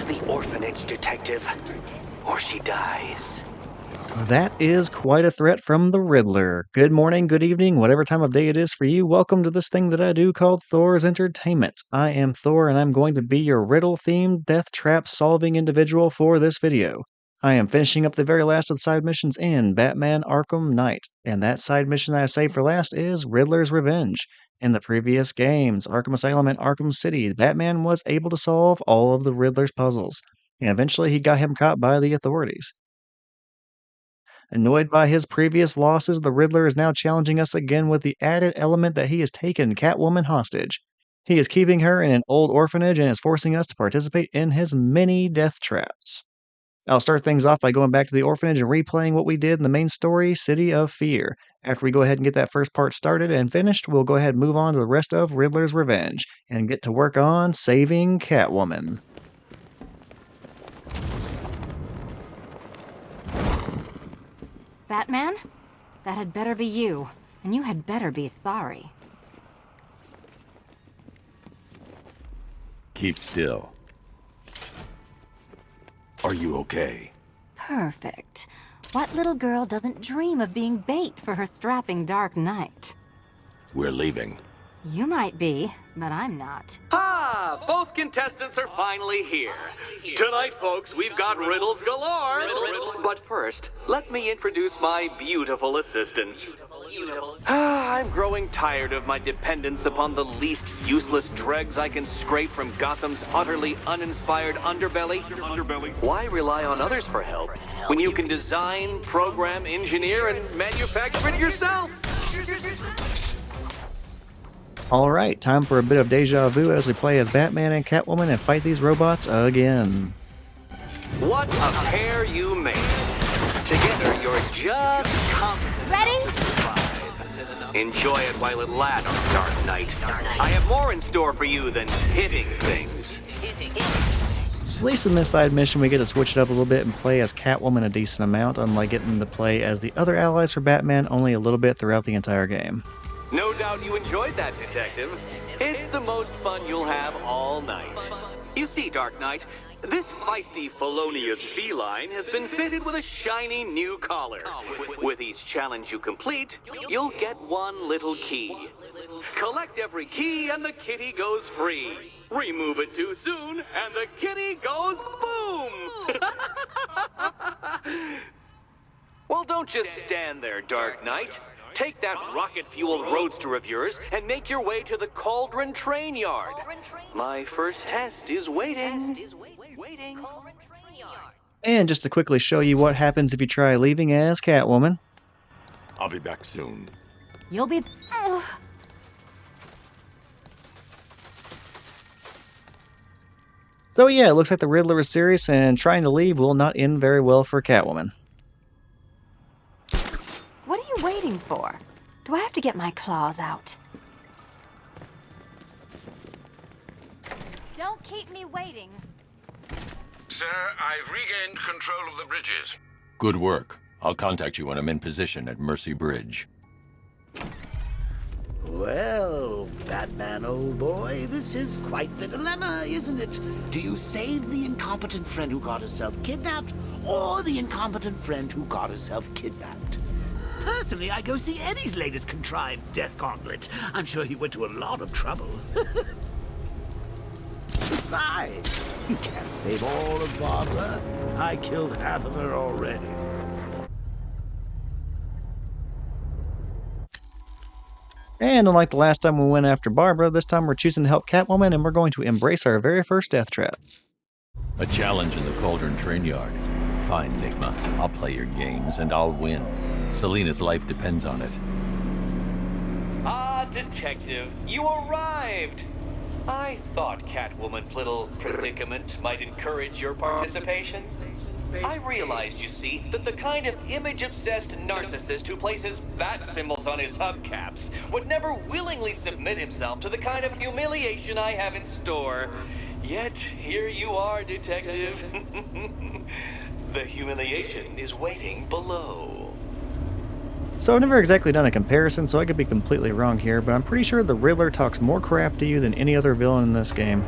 to the orphanage, detective, or she dies. That is quite a threat from the Riddler. Good morning, good evening, whatever time of day it is for you. Welcome to this thing that I do called Thor's Entertainment. I am Thor, and I'm going to be your riddle-themed death trap solving individual for this video. I am finishing up the very last of the side missions in Batman Arkham Knight, and that side mission that I saved for last is Riddler's Revenge. In the previous games, Arkham Asylum and Arkham City, Batman was able to solve all of the Riddler's puzzles, and eventually he got him caught by the authorities. Annoyed by his previous losses, the Riddler is now challenging us again with the added element that he has taken Catwoman hostage. He is keeping her in an old orphanage and is forcing us to participate in his many death traps. I'll start things off by going back to the orphanage and replaying what we did in the main story, City of Fear. After we go ahead and get that first part started and finished, we'll go ahead and move on to the rest of Riddler's Revenge and get to work on saving Catwoman. Batman? That had better be you, and you had better be sorry. Keep still. Are you okay? Perfect. What little girl doesn't dream of being bait for her strapping Dark Knight? We're leaving. You might be, but I'm not. Ah, both contestants are finally here. Tonight, folks, we've got riddles galore. But first, let me introduce my beautiful assistants. I'm growing tired of my dependence upon the least useless dregs I can scrape from Gotham's utterly uninspired underbelly. Why rely on others for help when you can design, program, engineer, and manufacture it yourself? Alright, time for a bit of deja vu as we play as Batman and Catwoman and fight these robots again. What a pair you made. Together, you're just competent. Ready? To survive. Enjoy it while it lasts, Dark Knight. I have more in store for you than hitting things. At least in this side mission we get to switch it up a little bit and play as Catwoman a decent amount, unlike getting to play as the other allies for Batman only a little bit throughout the entire game. No doubt you enjoyed that, Detective. It's the most fun you'll have all night. You see, Dark Knight, this feisty felonious feline has been fitted with a shiny new collar. With each challenge you complete, you'll get one little key. Collect every key and the kitty goes free. Remove it too soon and the kitty goes boom! Well, don't just stand there, Dark Knight. Take that rocket-fueled roadster of yours and make your way to the Cauldron Train Yard. My first test is waiting. And just to quickly show you what happens if you try leaving as Catwoman. I'll be back soon. You'll be... So yeah, it looks like the Riddler is serious and trying to leave will not end very well for Catwoman. What are you waiting for? Do I have to get my claws out? Don't keep me waiting. Sir, I've regained control of the bridges. Good work. I'll contact you when I'm in position at Mercy Bridge. Well, Batman, old boy, this is quite the dilemma, isn't it? Do you save the incompetent friend who got herself kidnapped, or the incompetent friend who got herself kidnapped? Personally, I go see Eddie's latest contrived death gauntlet. I'm sure he went to a lot of trouble. Besides, you can't save all of Barbara. I killed half of her already. And unlike the last time we went after Barbara, this time we're choosing to help Catwoman and we're going to embrace our very first death trap. A challenge in the Cauldron Train Yard. Fine, Nigma. I'll play your games and I'll win. Selena's life depends on it. Ah, Detective, you arrived! I thought Catwoman's little predicament might encourage your participation. I realized, you see, that the kind of image-obsessed narcissist who places bat symbols on his hubcaps would never willingly submit himself to the kind of humiliation I have in store. Yet, here you are, Detective. The humiliation is waiting below. So I've never exactly done a comparison, so I could be completely wrong here, but I'm pretty sure the Riddler talks more crap to you than any other villain in this game.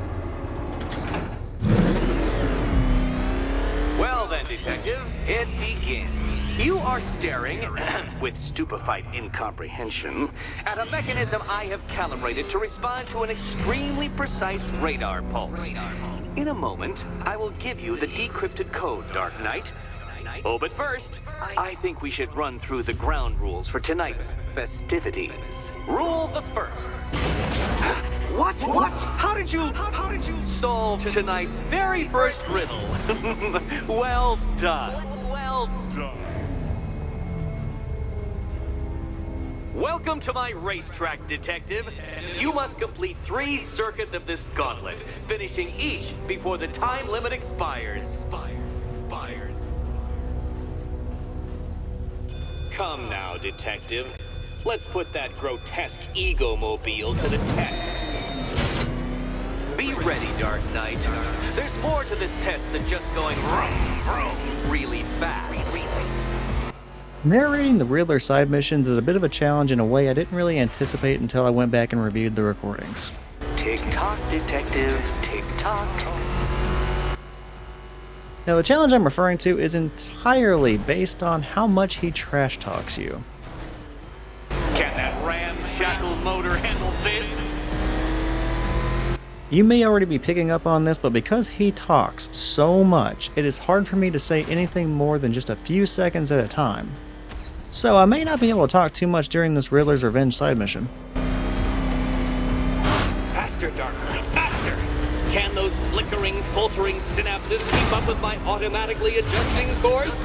Detective. It begins. You are staring, with stupefied incomprehension, at a mechanism I have calibrated to respond to an extremely precise radar pulse. In a moment, I will give you the decrypted code, Dark Knight. Oh, but first, I think we should run through the ground rules for tonight's festivities. Rule the first. What? How did you solve tonight's very first riddle? Well done. Welcome to my racetrack, Detective. You must complete 3 circuits of this gauntlet, finishing each before the time limit expires. Come now, Detective. Let's put that grotesque ego-mobile to the test. Be ready, Dark Knight. There's more to this test than just going vroom, vroom really fast. Narrating the Riddler side missions is a bit of a challenge in a way I didn't really anticipate until I went back and reviewed the recordings. Tick-tock, Detective, tick-tock. Now the challenge I'm referring to is entirely based on how much he trash talks you. Can that ramshackle motor handle this? You may already be picking up on this, but because he talks so much, it is hard for me to say anything more than just a few seconds at a time. So I may not be able to talk too much during this Riddler's Revenge side mission. Faster, Dark Knight, faster! Can those flickering, faltering synapses keep up with my automatically adjusting course?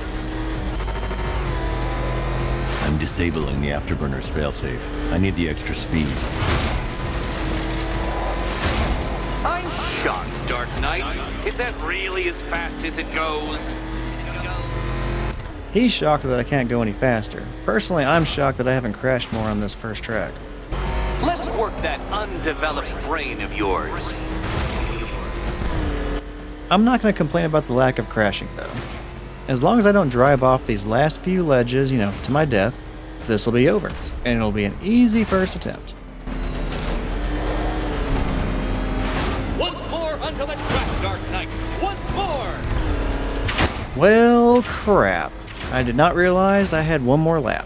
I'm disabling the afterburner's failsafe. I need the extra speed. I'm shocked, Dark Knight. Is that really as fast as it goes? He's shocked that I can't go any faster. Personally, I'm shocked that I haven't crashed more on this first track. Let's work that undeveloped brain of yours. I'm not going to complain about the lack of crashing, though. As long as I don't drive off these last few ledges, to my death, this will be over, and it'll be an easy first attempt. Once more onto the track, Dark Knight. Once more! Well, crap. I did not realize I had one more lap.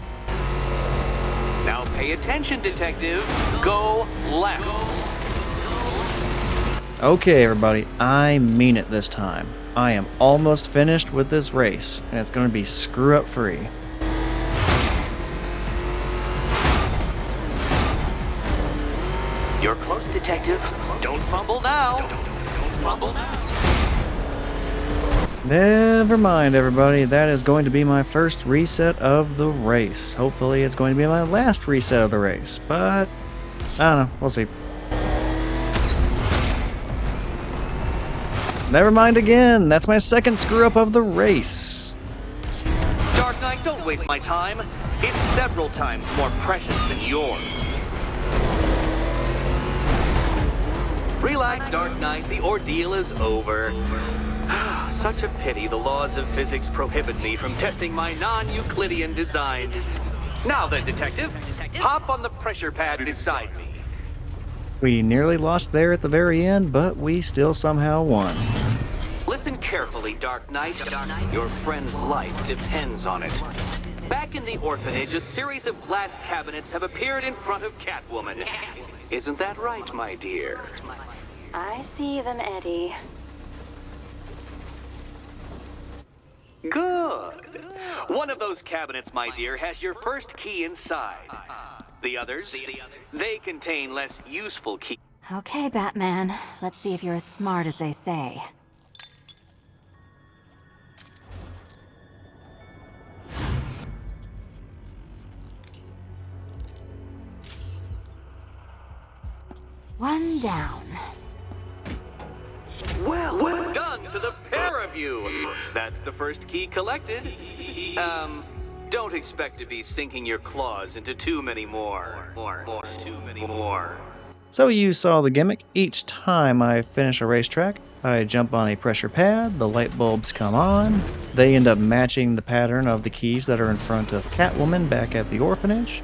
Now pay attention, Detective. Go left. Okay, everybody, I mean it this time. I am almost finished with this race, and it's going to be screw-up free. You're close, Detective. Don't fumble now. Don't fumble now. Never mind, everybody. That is going to be my first reset of the race. Hopefully, it's going to be my last reset of the race, but I don't know. We'll see. Never mind again. That's my second screw-up of the race. Dark Knight, don't waste my time. It's several times more precious than yours. Relax, Dark Knight. The ordeal is over. Such a pity the laws of physics prohibit me from testing my non-Euclidean designs. Now then, Detective, hop on the pressure pad beside me. We nearly lost there at the very end, but we still somehow won. Listen carefully, Dark Knight. Your friend's life depends on it. Back in the orphanage, a series of glass cabinets have appeared in front of Catwoman. Isn't that right, my dear? I see them, Eddie. Good. One of those cabinets, my dear, has your first key inside. The others, they contain less useful keys. Okay, Batman. Let's see if you're as smart as they say. One down. Well done to the pair of you. That's the first key collected. Don't expect to be sinking your claws into too many more. Too many more. So you saw the gimmick. Each time I finish a racetrack, I jump on a pressure pad, the light bulbs come on, they end up matching the pattern of the keys that are in front of Catwoman back at the orphanage.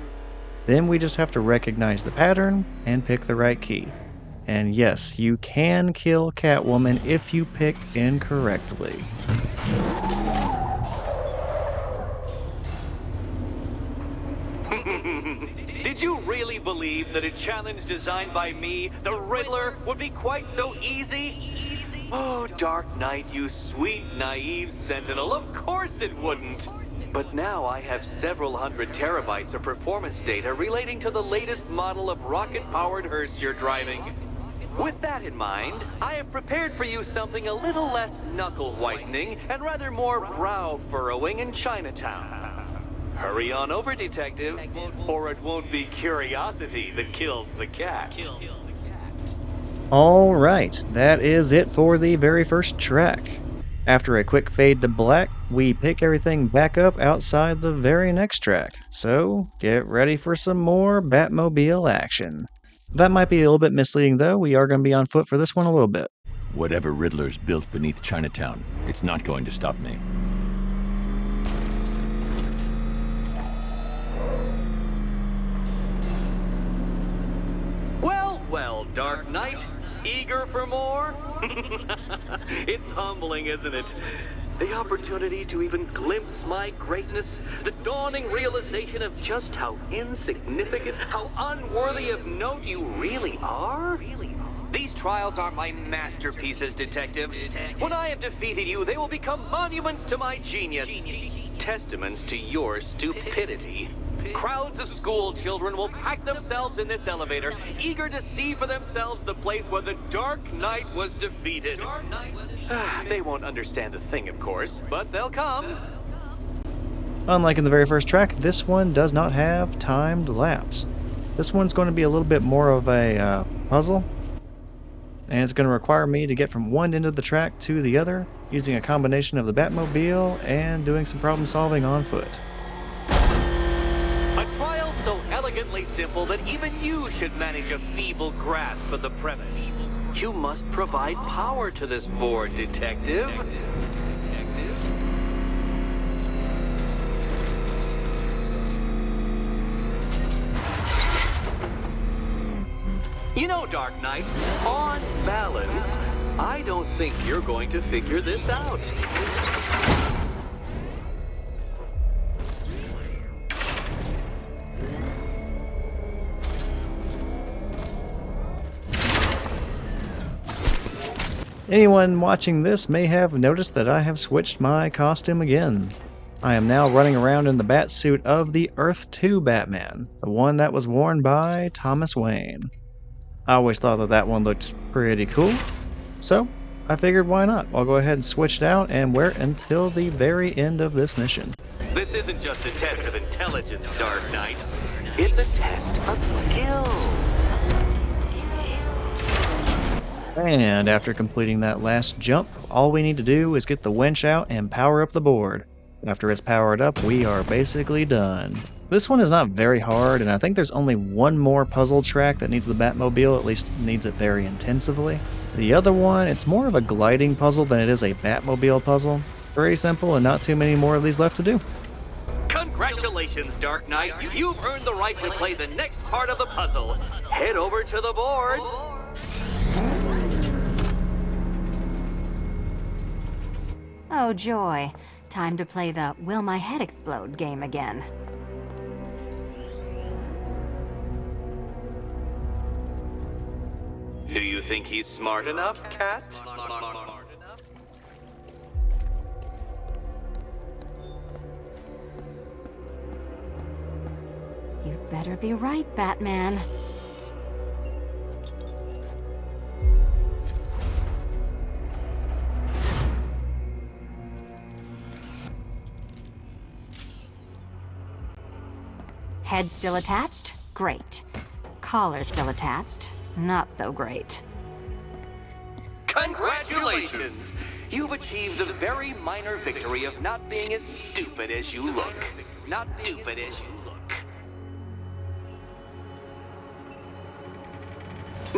Then we just have to recognize the pattern and pick the right key. And yes, you can kill Catwoman if you pick incorrectly. Did you really believe that a challenge designed by me, the Riddler, would be quite so easy? Oh, Dark Knight, you sweet, naive sentinel, of course it wouldn't. But now I have several hundred terabytes of performance data relating to the latest model of rocket-powered hearse you're driving. With that in mind, I have prepared for you something a little less knuckle-whitening and rather more brow-furrowing in Chinatown. Hurry on over, detective, or it won't be curiosity that kills the cat. All right, that is it for the very first track. After a quick fade to black, we pick everything back up outside the very next track. So, get ready for some more Batmobile action. That might be a little bit misleading though, we are going to be on foot for this one a little bit. Whatever Riddler's built beneath Chinatown, it's not going to stop me. Well, Dark Knight, eager for more? It's humbling, isn't it? The opportunity to even glimpse my greatness, the dawning realization of just how insignificant, how unworthy of note you really are? These trials are my masterpieces, detective. When I have defeated you, they will become monuments to my genius, testaments to your stupidity. Crowds of school children will pack themselves in this elevator, eager to see for themselves the place where the Dark Knight was defeated. They won't understand a thing, of course, but they'll come. Unlike in the very first track, this one does not have timed lapse. This one's going to be a little bit more of a puzzle, and it's going to require me to get from one end of the track to the other, using a combination of the Batmobile and doing some problem solving on foot. A trial so elegantly simple that even you should manage a feeble grasp of the premise. You must provide power to this board, detective. You know, Dark Knight, on balance, I don't think you're going to figure this out. Anyone watching this may have noticed that I have switched my costume again. I am now running around in the bat suit of the Earth 2 Batman, the one that was worn by Thomas Wayne. I always thought that that one looked pretty cool, so I figured why not? I'll go ahead and switch it out and wear it until the very end of this mission. This isn't just a test of intelligence, Dark Knight. It's a test of skill. And after completing that last jump, all we need to do is get the winch out and power up the board. After it's powered up, we are basically done. This one is not very hard, and I think there's only one more puzzle track that needs the Batmobile, at least needs it very intensively. The other one, it's more of a gliding puzzle than it is a Batmobile puzzle. Very simple and not too many more of these left to do. Congratulations, Dark Knight. You've earned the right to play the next part of the puzzle. Head over to the board. Oh, joy. Time to play the Will My Head Explode game again. Do you think he's smart enough, Cat? You'd better be right, Batman. Head still attached? Great. Collar still attached? Not so great. Congratulations! You've achieved the very minor victory of not being as stupid as you look. Not stupid as you look.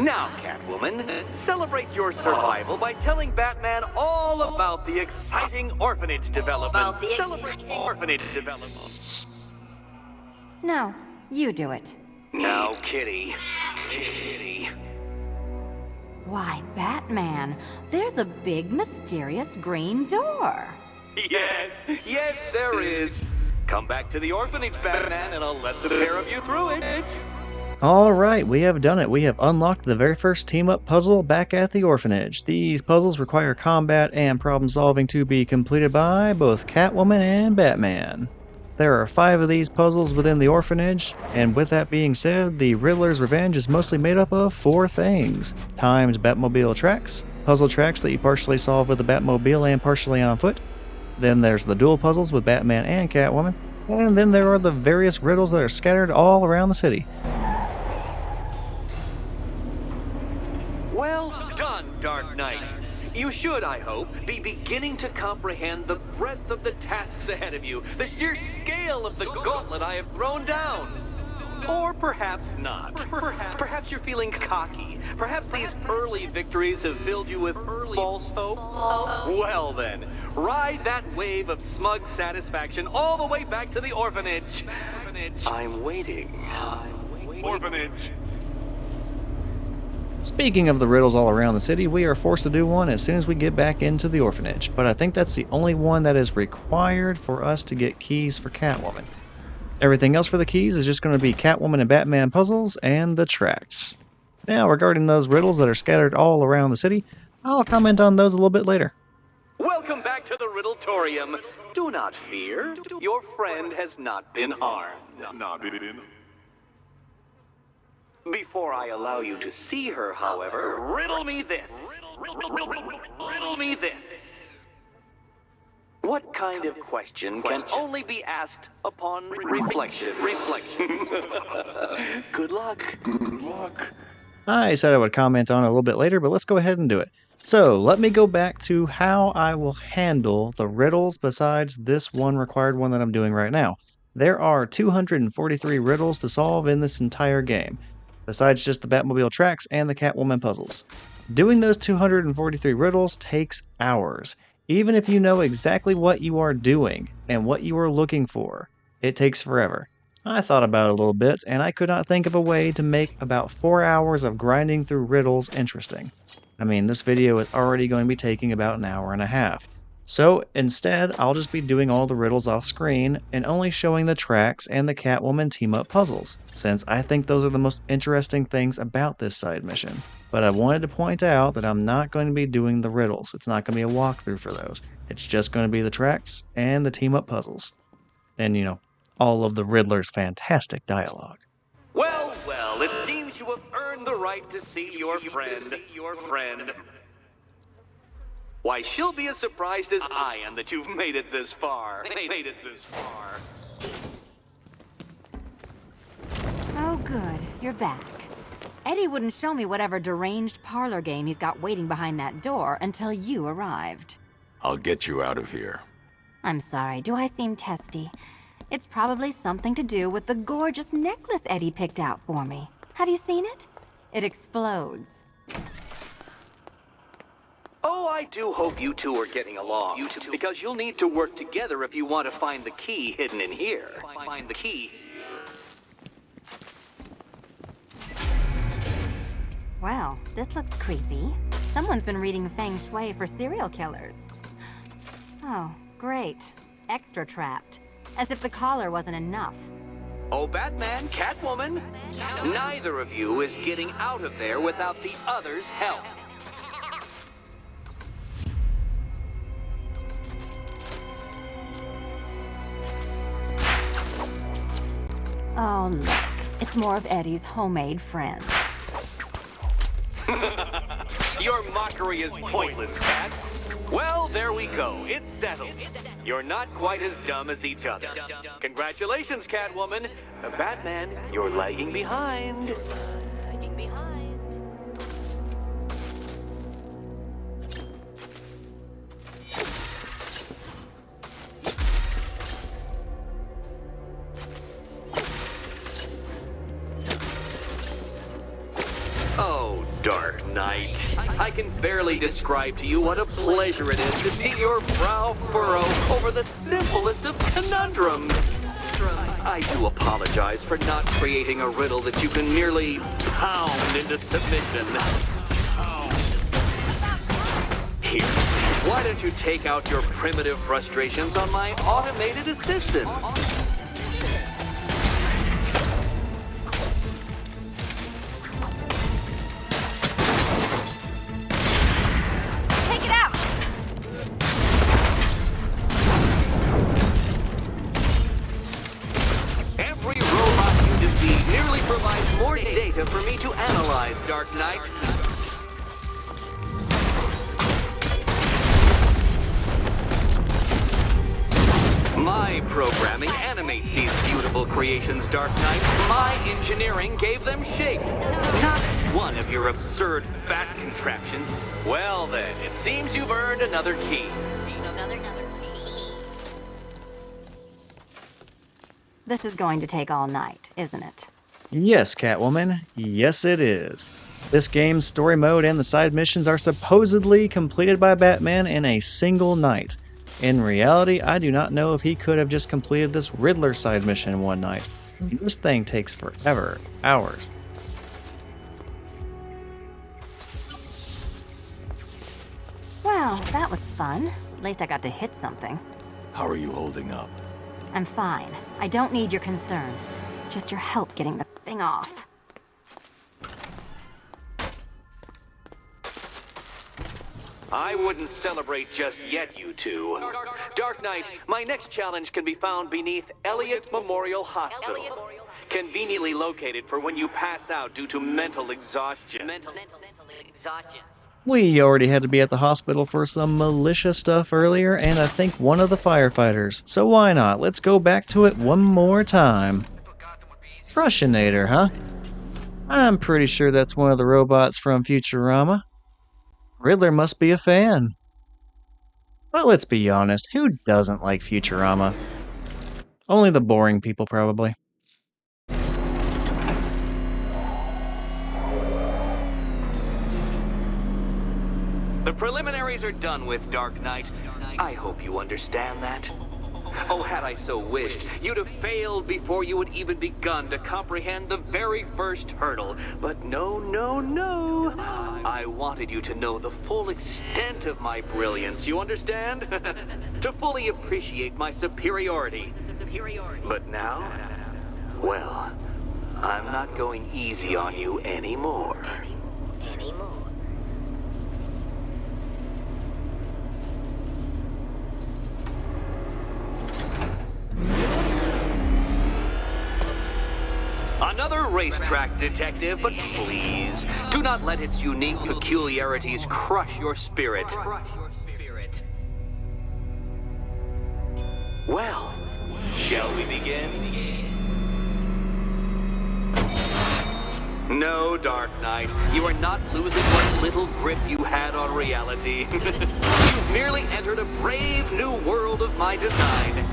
Now, Catwoman, celebrate your survival by telling Batman all about the exciting orphanage development. Celebrate orphanage development. No, you do it. Now, Kitty. Kitty. Why, Batman, there's a big, mysterious green door. Yes, there is. Come back to the orphanage, Batman, and I'll let the pair of you through it. Alright, we have done it. We have unlocked the very first team-up puzzle back at the orphanage. These puzzles require combat and problem-solving to be completed by both Catwoman and Batman. There are 5 of these puzzles within the orphanage, and with that being said, the Riddler's Revenge is mostly made up of 4 things. Timed Batmobile tracks, puzzle tracks that you partially solve with the Batmobile and partially on foot. Then there's the dual puzzles with Batman and Catwoman. And then there are the various riddles that are scattered all around the city. Well done, Dark Knight. You should, I hope, be beginning to comprehend the breadth of the tasks ahead of you, the sheer scale of the gauntlet I have thrown down. Or perhaps not. Perhaps you're feeling cocky. Perhaps these early victories have filled you with false hope. Well then, ride that wave of smug satisfaction all the way back to the orphanage. I'm waiting. Orphanage. Speaking of the riddles all around the city, we are forced to do one as soon as we get back into the orphanage, but I think that's the only one that is required for us to get keys for Catwoman. Everything else for the keys is just going to be Catwoman and Batman puzzles and the tracks. Now, regarding those riddles that are scattered all around the city, I'll comment on those a little bit later. Welcome back to the Riddletorium. Do not fear. Your friend has not been harmed. Before I allow you to see her, however, riddle me this. Riddle me this. What kind of question can only be asked upon reflection? Good luck. I said I would comment on it a little bit later, but let's go ahead and do it. So, let me go back to how I will handle the riddles besides this one required one that I'm doing right now. There are 243 riddles to solve in this entire game, besides just the Batmobile tracks and the Catwoman puzzles. Doing those 243 riddles takes hours. Even if you know exactly what you are doing and what you are looking for, it takes forever. I thought about it a little bit, and I could not think of a way to make about 4 hours of grinding through riddles interesting. I mean, this video is already going to be taking about an hour and a half. So instead, I'll just be doing all the riddles off screen and only showing the tracks and the Catwoman team-up puzzles, since I think those are the most interesting things about this side mission. But I wanted to point out that I'm not going to be doing the riddles. It's not going to be a walkthrough for those. It's just going to be the tracks and the team-up puzzles. And, you know, all of the Riddler's fantastic dialogue. Well, it seems you have earned the right to see your friend. Why, she'll be as surprised as I am that you've made it this far. Oh, good. You're back. Eddie wouldn't show me whatever deranged parlor game he's got waiting behind that door until you arrived. I'll get you out of here. I'm sorry, do I seem testy? It's probably something to do with the gorgeous necklace Eddie picked out for me. Have you seen it? It explodes. Oh, I do hope you two are getting along. Because you'll need to work together if you want to find the key hidden in here. Find the key. Well, this looks creepy. Someone's been reading Feng Shui for serial killers. Oh, great. Extra trapped. As if the collar wasn't enough. Oh, Batman, Catwoman, neither of you is getting out of there without the other's help. Oh, look. It's more of Eddie's homemade friends. Your mockery is pointless, Cat. Well, there we go. It's settled. You're not quite as dumb as each other. Congratulations, Catwoman. Batman, you're lagging behind. Oh, Dark Knight. I can barely describe to you what a pleasure it is to see your brow furrow over the simplest of conundrums. I do apologize for not creating a riddle that you can merely pound into submission. Here, Why don't you take out your primitive frustrations on my automated assistant? Take it out! Every robot you defeat merely provides more data for me to analyze, Dark Knight. My programming animates these beautiful creations, Dark Knight. My engineering gave them shape. Not one of your absurd bat contraptions. Well then, it seems you've earned another key. This is going to take all night, isn't it? Yes, Catwoman. Yes, it is. This game's story mode and the side missions are supposedly completed by Batman in a single night. In reality, I do not know if he could have just completed this Riddler side mission in one night. This thing takes forever. Hours. Well, that was fun. At least I got to hit something. How are you holding up? I'm fine. I don't need your concern. Just your help getting this thing off. I wouldn't celebrate just yet, you two. Dark Knight, my next challenge can be found beneath Elliott Memorial Hospital. Conveniently located for when you pass out due to mental exhaustion. We already had to be at the hospital for some militia stuff earlier, and I think one of the firefighters. So why not? Let's go back to it one more time. Russianator, huh? I'm pretty sure that's one of the robots from Futurama. Riddler must be a fan. But let's be honest, who doesn't like Futurama? Only the boring people, probably. The preliminaries are done with, Dark Knight. I hope you understand that. Oh, had I so wished, you'd have failed before you had even begun to comprehend the very first hurdle. But no, no, no. I wanted you to know the full extent of my brilliance, you understand? To fully appreciate my superiority. But now, well, I'm not going easy on you anymore. Another racetrack detective, but please, do not let its unique peculiarities crush your spirit. Well, shall we begin? No, Dark Knight, you are not losing what little grip you had on reality. You've merely entered a brave new world of my design.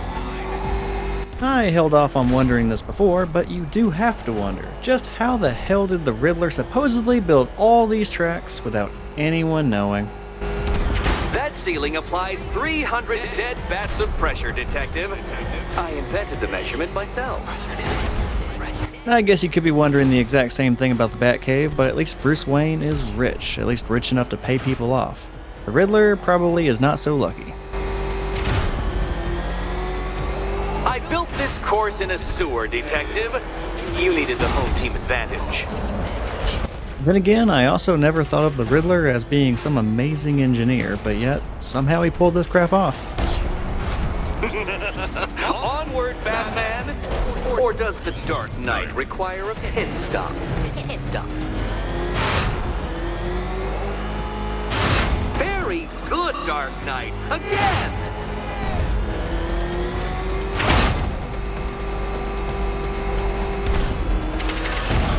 I held off on wondering this before, but you do have to wonder, just how the hell did the Riddler supposedly build all these tracks without anyone knowing? That ceiling applies 300 dead bats of pressure, Detective. I invented the measurement myself. I guess you could be wondering the exact same thing about the Batcave, but at least Bruce Wayne is rich, at least rich enough to pay people off. The Riddler probably is not so lucky. I built this course in a sewer, Detective. You needed the home team advantage. Then again, I also never thought of the Riddler as being some amazing engineer, but yet, somehow he pulled this crap off. Onward, Batman! Or does the Dark Knight require a pit stop? Very good, Dark Knight. Again!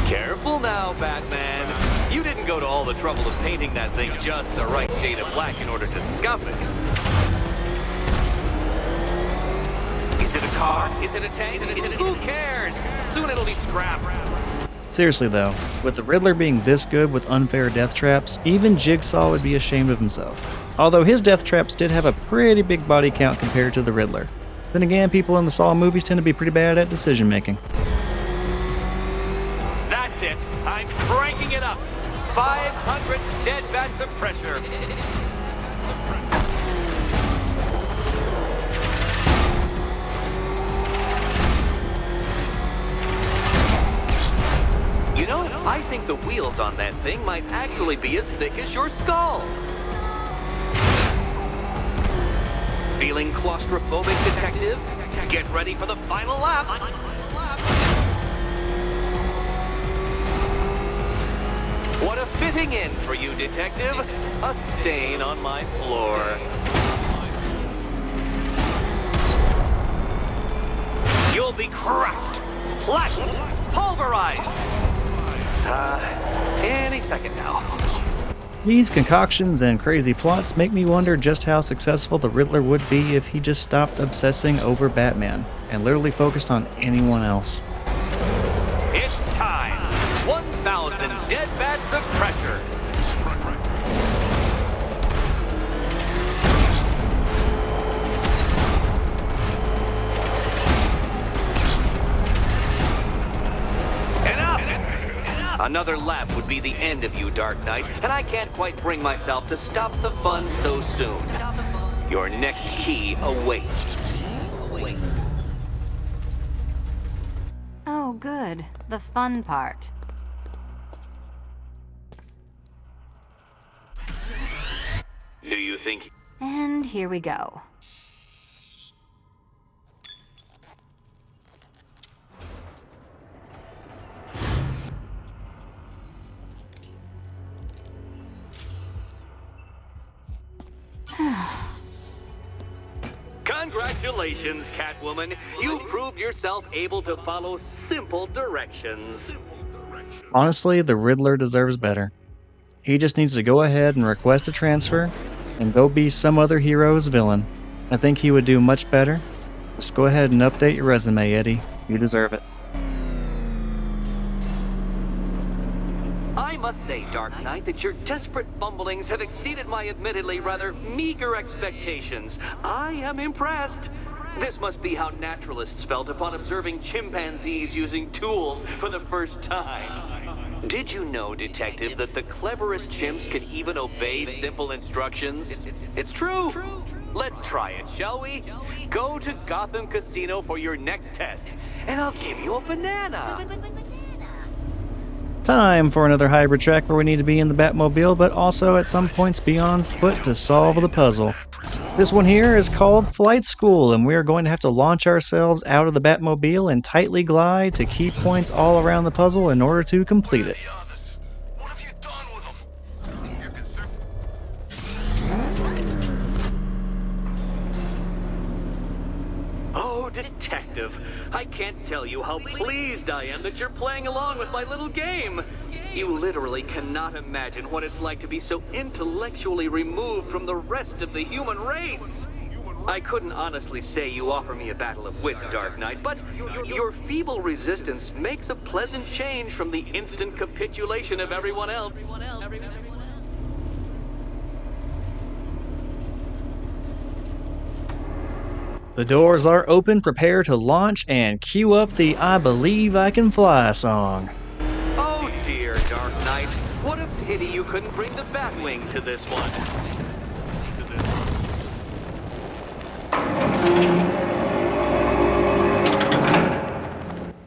Careful now, Batman. You didn't go to all the trouble of painting that thing just the right shade of black in order to scuff it. Is it a car? Is it a tank? Who cares? Soon it'll be scrap. Seriously though, with the Riddler being this good with unfair death traps, even Jigsaw would be ashamed of himself. Although his death traps did have a pretty big body count compared to the Riddler. Then again, people in the Saw movies tend to be pretty bad at decision making. That's it. I'm cranking it up. 500 dead bats of pressure. the wheels on that thing might actually be as thick as your skull. Feeling claustrophobic, detective? Get ready for the final lap. What a fitting end for you, detective. A stain on my floor. You'll be crushed, flashed, pulverized. Any second now. These concoctions and crazy plots make me wonder just how successful the Riddler would be if he just stopped obsessing over Batman and literally focused on anyone else. It's time. 1,000 dead bats of pressure. Another lap would be the end of you, Dark Knight, and I can't quite bring myself to stop the fun so soon. Your next key awaits. Oh, good. The fun part. Do you think... And here we go. Congratulations, Catwoman. You proved yourself able to follow simple directions. Honestly, the Riddler deserves better. He just needs to go ahead and request a transfer and go be some other hero's villain. I think he would do much better. Just go ahead and update your resume, Eddie. You deserve it. I must say, Dark Knight, that your desperate fumblings have exceeded my admittedly rather meager expectations. I am impressed. This must be how naturalists felt upon observing chimpanzees using tools for the first time. Did you know, Detective, that the cleverest chimps can even obey simple instructions? It's true. Let's try it, shall we? Go to Gotham Casino for your next test, and I'll give you a banana. Time for another hybrid track where we need to be in the Batmobile, but also at some points be on foot to solve the puzzle. This one here is called Flight School, and we are going to have to launch ourselves out of the Batmobile and tightly glide to key points all around the puzzle in order to complete it. What have you done with them? Oh, Detective, I can't tell you how pleased I am that you're playing along with my little game. You literally cannot imagine what it's like to be so intellectually removed from the rest of the human race. I couldn't honestly say you offer me a battle of wits, Dark Knight, but your feeble resistance makes a pleasant change from the instant capitulation of everyone else. The doors are open, prepare to launch, and cue up the I Believe I Can Fly song. Oh dear, Dark Knight. What a pity you couldn't bring the Batwing to this one.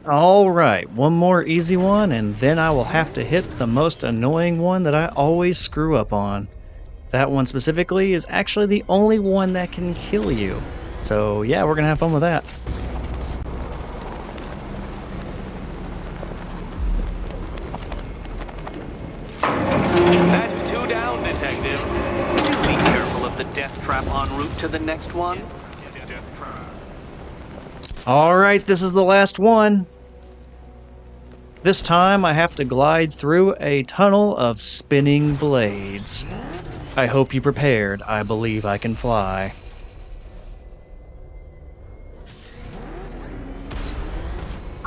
Alright, one more easy one, and then I will have to hit the most annoying one that I always screw up on. That one specifically is actually the only one that can kill you. So yeah, we're gonna have fun with that. That's 2 down, Detective. Be careful of the death trap en route to the next one. Alright, this is the last one. This time I have to glide through a tunnel of spinning blades. I hope you prepared. I believe I can fly.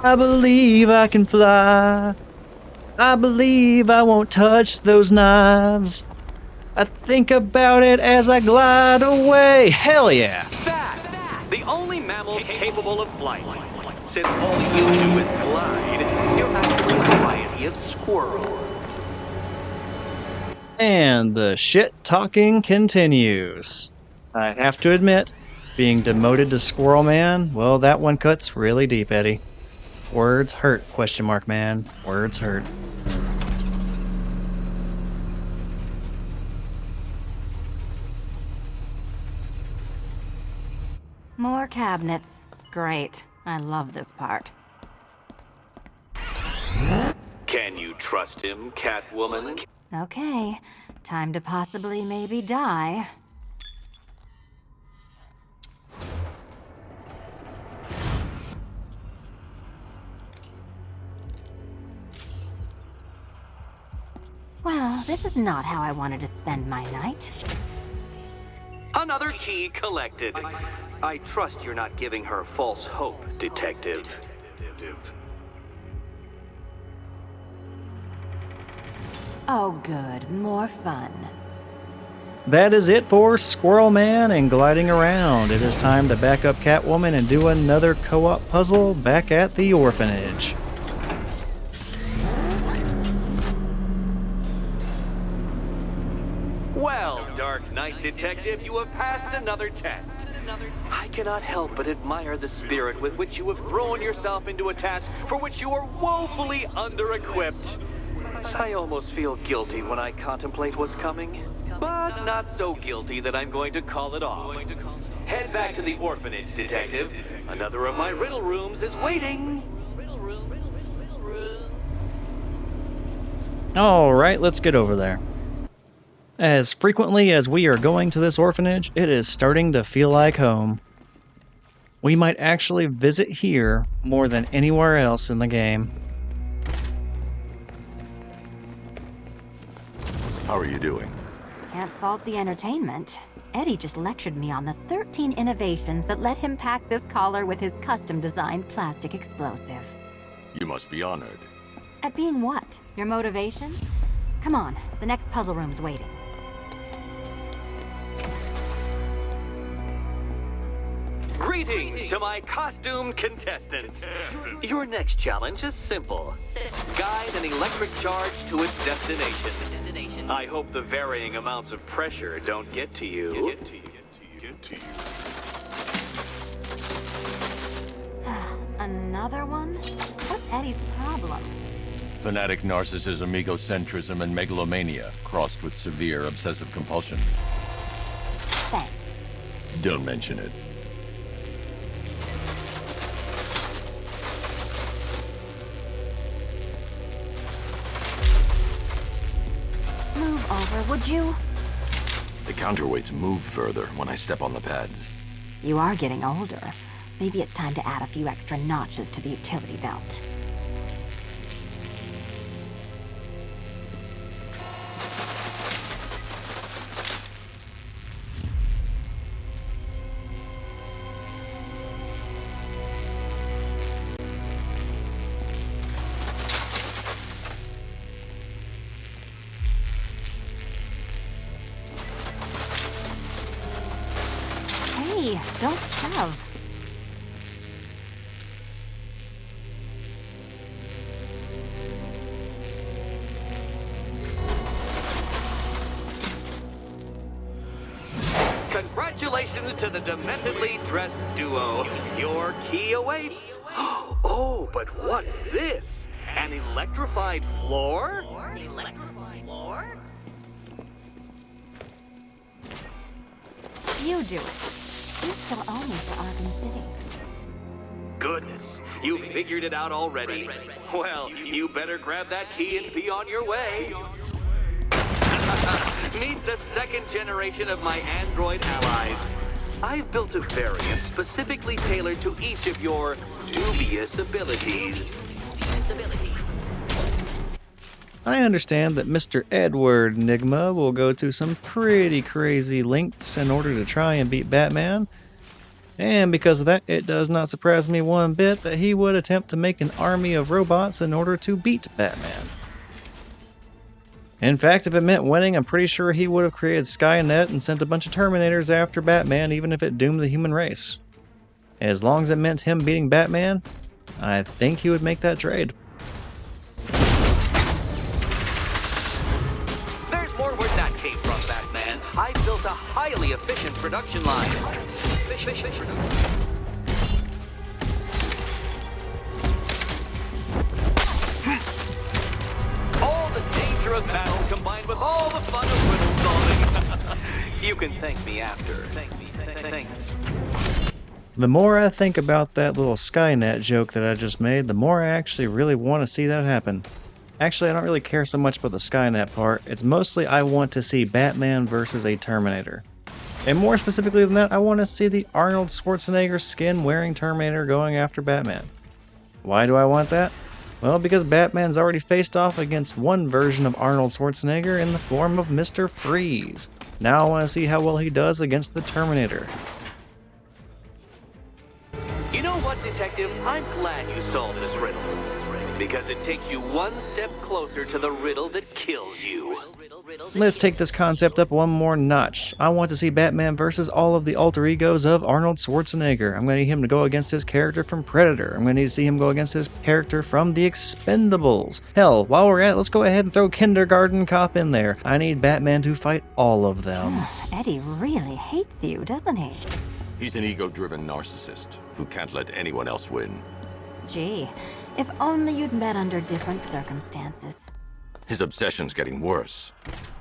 I believe I can fly. I believe I won't touch those knives. I think about it as I glide away. Hell yeah! That! The only mammal capable of flight. Since all you do is glide, you're actually a variety of squirrel. And the shit talking continues. I have to admit, being demoted to Squirrel Man, well, that one cuts really deep, Eddie. Words hurt, question mark, man. Words hurt. More cabinets. Great. I love this part. Can you trust him, Catwoman? Okay. Time to possibly maybe die. Well, this is not how I wanted to spend my night. Another key collected. I trust you're not giving her false hope, Detective. Oh good, more fun. That is it for Squirrel Man and gliding around. It is time to back up Catwoman and do another co-op puzzle back at the orphanage. Well, Dark Knight Detective, you have passed another test. I cannot help but admire the spirit with which you have thrown yourself into a task for which you are woefully under-equipped. I almost feel guilty when I contemplate what's coming, but not so guilty that I'm going to call it off. Head back to the orphanage, Detective. Another of my riddle rooms is waiting. Alright, let's get over there. As frequently as we are going to this orphanage, it is starting to feel like home. We might actually visit here more than anywhere else in the game. How are you doing? Can't fault the entertainment. Eddie just lectured me on the 13 innovations that let him pack this collar with his custom-designed plastic explosive. You must be honored. At being what? Your motivation? Come on, the next puzzle room's waiting. Greetings to my costume contestants. Your next challenge is simple. Guide an electric charge to its destination. I hope the varying amounts of pressure don't get to you. Another one? What's Eddie's problem? Fanatic narcissism, egocentrism, and megalomania, crossed with severe obsessive compulsion. Thanks. Don't mention it. Move over, would you? The counterweights move further when I step on the pads. You are getting older. Maybe it's time to add a few extra notches to the utility belt. Hey, don't shove. Congratulations to the dementedly dressed duo. Your key awaits. Oh, but what's this? An electrified floor? You do it. You still owe me for Arkham City. Goodness, you figured it out already. Well, you better grab that key and be on your way. Meet the second generation of my android allies. I've built a variant specifically tailored to each of your dubious abilities. I understand that Mr. Edward Nigma will go to some pretty crazy lengths in order to try and beat Batman. And because of that, it does not surprise me one bit that he would attempt to make an army of robots in order to beat Batman. In fact, if it meant winning, I'm pretty sure he would have created Skynet and sent a bunch of Terminators after Batman, even if it doomed the human race. As long as it meant him beating Batman, I think he would make that trade. There's more where that came from, Batman. I built a highly efficient production line. All the danger of battle combined with all the fun of riddle solving. You can thank me after. Thank me. The more I think about that little Skynet joke that I just made, the more I actually really want to see that happen. Actually, I don't really care so much about the Skynet part. It's mostly I want to see Batman versus a Terminator. And more specifically than that, I want to see the Arnold Schwarzenegger skin-wearing Terminator going after Batman. Why do I want that? Well, because Batman's already faced off against one version of Arnold Schwarzenegger in the form of Mr. Freeze. Now I want to see how well he does against the Terminator. You know what, Detective? I'm glad you solved this riddle. Because it takes you one step closer to the riddle that kills you. Let's take this concept up one more notch. I want to see Batman versus all of the alter egos of Arnold Schwarzenegger. I'm going to need him to go against his character from Predator. I'm going to need to see him go against his character from The Expendables. Hell, while we're at it, let's go ahead and throw Kindergarten Cop in there. I need Batman to fight all of them. Eddie really hates you, doesn't he? He's an ego-driven narcissist who can't let anyone else win. Gee, if only you'd met under different circumstances. His obsession's getting worse.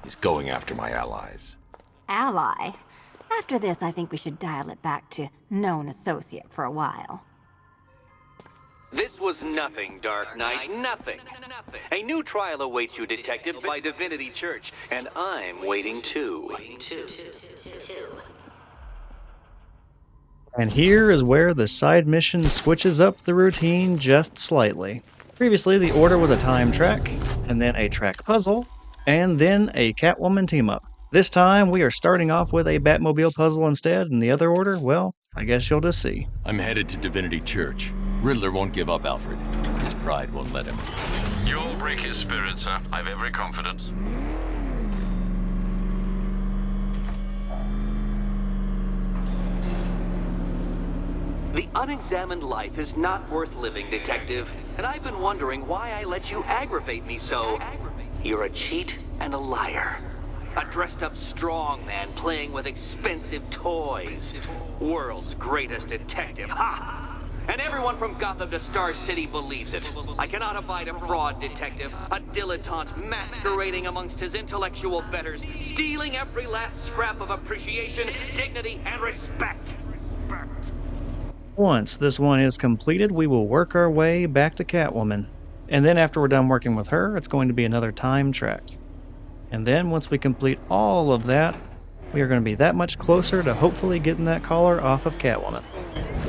He's going after my allies. Ally? After this, I think we should dial it back to known associate for a while. This was nothing, Dark Knight, nothing. A new trial awaits you, Detective, by Divinity Church, and I'm waiting too. And here is where the side mission switches up the routine just slightly. Previously, the order was a time track, and then a track puzzle, and then a Catwoman team-up. This time, we are starting off with a Batmobile puzzle instead, and the other order, well, I guess you'll just see. I'm headed to Divinity Church. Riddler won't give up, Alfred. His pride won't let him. You'll break his spirit, sir. I've every confidence. The unexamined life is not worth living, Detective, and I've been wondering why I let you aggravate me so. You're a cheat and a liar. A dressed-up strongman playing with expensive toys. World's greatest detective, ha! And everyone from Gotham to Star City believes it. I cannot abide a fraud, Detective. A dilettante masquerading amongst his intellectual betters, stealing every last scrap of appreciation, dignity, and respect. Once this one is completed, we will work our way back to Catwoman. And then after we're done working with her, it's going to be another time track. And then once we complete all of that, we are going to be that much closer to hopefully getting that collar off of Catwoman.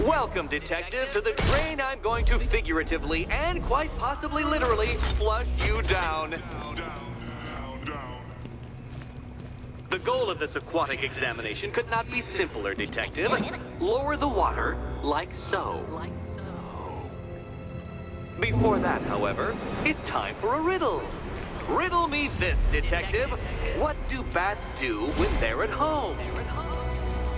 Welcome, Detective, to the drain I'm going to figuratively and quite possibly literally flush you down. The goal of this aquatic examination could not be simpler, Detective. Lower the water, like so. Before that, however, it's time for a riddle. Riddle me this, Detective. What do bats do when they're at home?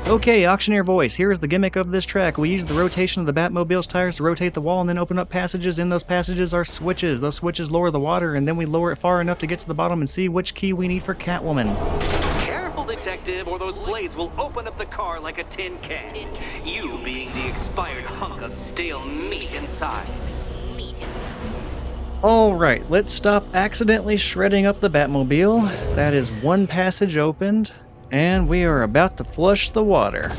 Okay, Auctioneer Voice, here's the gimmick of this track. We use the rotation of the Batmobile's tires to rotate the wall and then open up passages. In those passages are switches. Those switches lower the water, and then we lower it far enough to get to the bottom and see which key we need for Catwoman. Careful, Detective, or those blades will open up the car like a tin can. You being the expired hunk of stale meat inside. Alright, let's stop accidentally shredding up the Batmobile. That is one passage opened, and we are about to flush the water.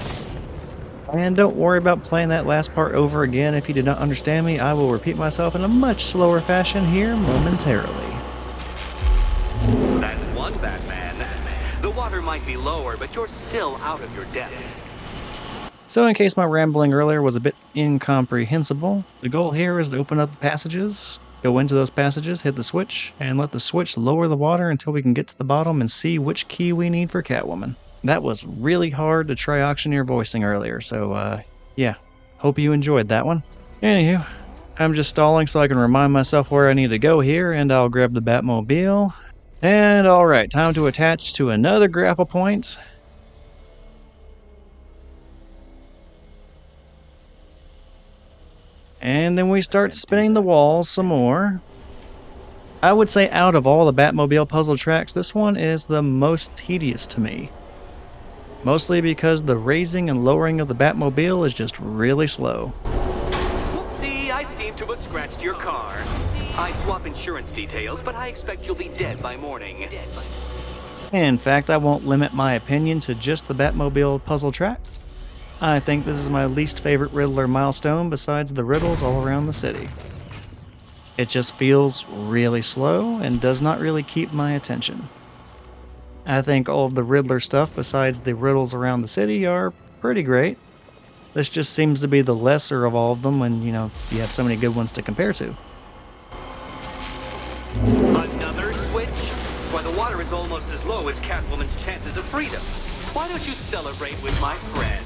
And don't worry about playing that last part over again. If you did not understand me, I will repeat myself in a much slower fashion here momentarily. That's one, Batman. The water might be lower, but you're still out of your depth. So in case my rambling earlier was a bit incomprehensible, the goal here is to open up the passages, go into those passages, hit the switch, and let the switch lower the water until we can get to the bottom and see which key we need for Catwoman. That was really hard to try Auctioneer voicing earlier, so yeah, hope you enjoyed that one. Anywho, I'm just stalling so I can remind myself where I need to go here, and I'll grab the Batmobile. And alright, time to attach to another grapple point. And then we start spinning the walls some more. I would say out of all the Batmobile puzzle tracks, this one is the most tedious to me. Mostly because the raising and lowering of the Batmobile is just really slow. Whoopsie, I seem to have scratched your car. I swap insurance details, but I expect you'll be dead by morning. In fact, I won't limit my opinion to just the Batmobile puzzle track. I think this is my least favorite Riddler milestone besides the riddles all around the city. It just feels really slow and does not really keep my attention. I think all of the Riddler stuff besides the riddles around the city are pretty great. This just seems to be the lesser of all of them when, you have so many good ones to compare to. Another switch? Why, the water is almost as low as Catwoman's chances of freedom. Why don't you celebrate with my friends?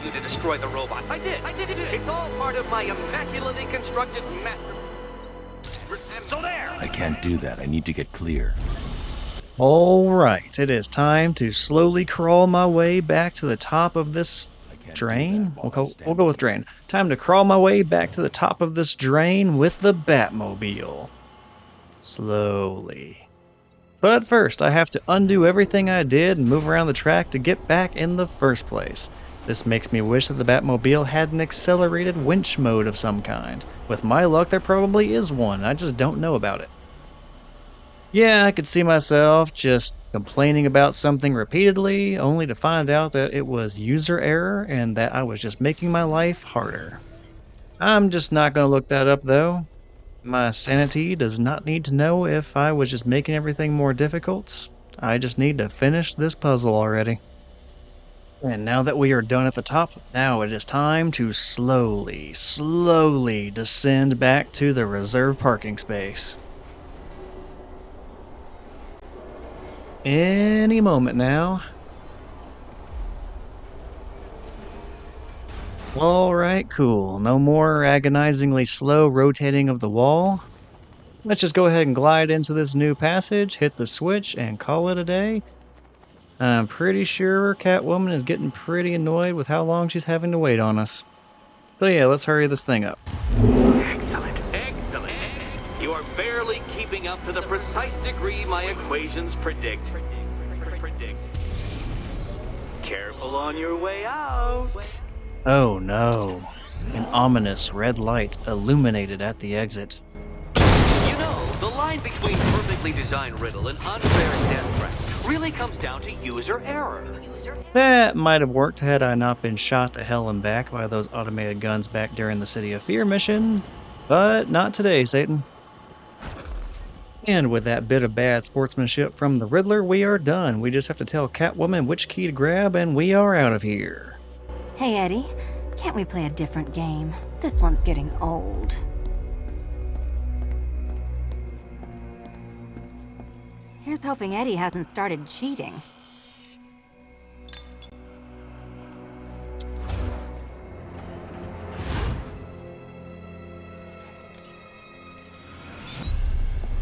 You to destroy the robots. I did. It's all part of my immaculately constructed master. So there. I can't do that. I need to get clear. Alright, it is time to slowly crawl my way back to the top of this drain. We'll go with drain. Time to crawl my way back to the top of this drain with the Batmobile. Slowly. But first, I have to undo everything I did and move around the track to get back in the first place. This makes me wish that the Batmobile had an accelerated winch mode of some kind. With my luck, there probably is one, I just don't know about it. Yeah, I could see myself just complaining about something repeatedly, only to find out that it was user error and that I was just making my life harder. I'm just not going to look that up though. My sanity does not need to know if I was just making everything more difficult. I just need to finish this puzzle already. And now that we are done at the top, now it is time to slowly descend back to the reserved parking space. Any moment now. Alright, cool. No more agonizingly slow rotating of the wall. Let's just go ahead and glide into this new passage, hit the switch, and call it a day. I'm pretty sure Catwoman is getting pretty annoyed with how long she's having to wait on us. So yeah, let's hurry this thing up. Excellent. You are barely keeping up to the precise degree my equations predict. Careful on your way out. Oh no. An ominous red light illuminated at the exit. You know, the line between perfectly designed riddle and unfair death threat really comes down to user error. That might have worked had I not been shot to hell and back by those automated guns back during the City of Fear mission, but not today, Satan. And with that bit of bad sportsmanship from the Riddler, we are done. We just have to tell Catwoman which key to grab and we are out of here. Hey, Eddie, can't we play a different game? This one's getting old. Here's hoping Eddie hasn't started cheating.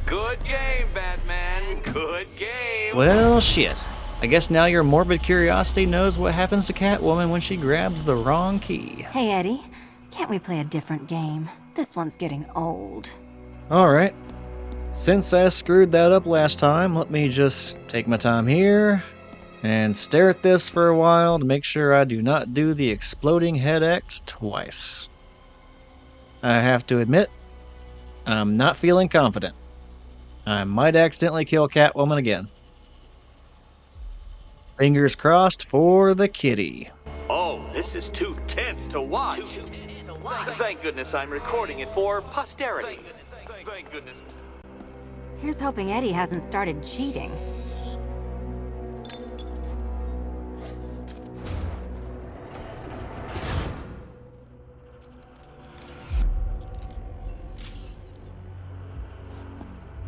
Good game, Batman. Good game. Well, shit. I guess now your morbid curiosity knows what happens to Catwoman when she grabs the wrong key. Hey, Eddie, can't we play a different game? This one's getting old. Alright. Since I screwed that up last time, let me just take my time here and stare at this for a while to make sure I do not do the exploding head act twice. I have to admit, I'm not feeling confident. I might accidentally kill Catwoman again. Fingers crossed for the kitty. Oh, this is too tense to watch. Thank goodness I'm recording it for posterity. Thank goodness. Here's hoping Eddie hasn't started cheating.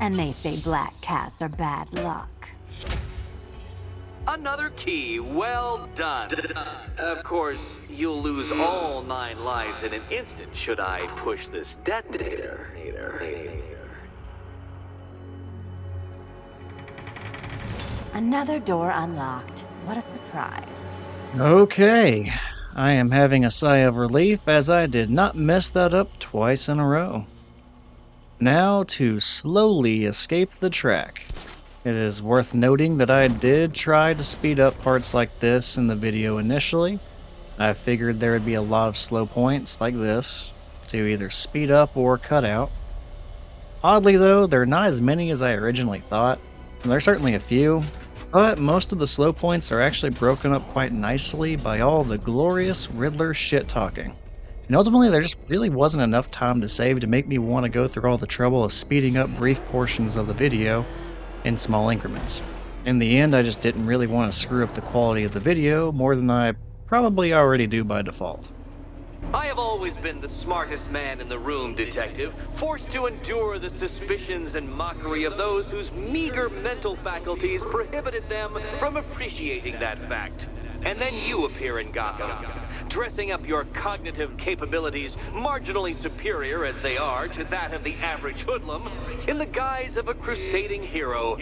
And they say black cats are bad luck. Another key, well done. Of course, you'll lose all 9 lives in an instant should I push this detonator. Another door unlocked. What a surprise. Okay, I am having a sigh of relief as I did not mess that up twice in a row. Now to slowly escape the track. It is worth noting that I did try to speed up parts like this in the video initially. I figured there would be a lot of slow points like this to either speed up or cut out. Oddly though, there are not as many as I originally thought. There are certainly a few, but most of the slow points are actually broken up quite nicely by all the glorious Riddler shit-talking. And ultimately there just really wasn't enough time to save to make me want to go through all the trouble of speeding up brief portions of the video in small increments. In the end, I just didn't really want to screw up the quality of the video more than I probably already do by default. I have always been the smartest man in the room, Detective, forced to endure the suspicions and mockery of those whose meager mental faculties prohibited them from appreciating that fact. And then you appear in Gotham, dressing up your cognitive capabilities marginally superior as they are to that of the average hoodlum, in the guise of a crusading hero.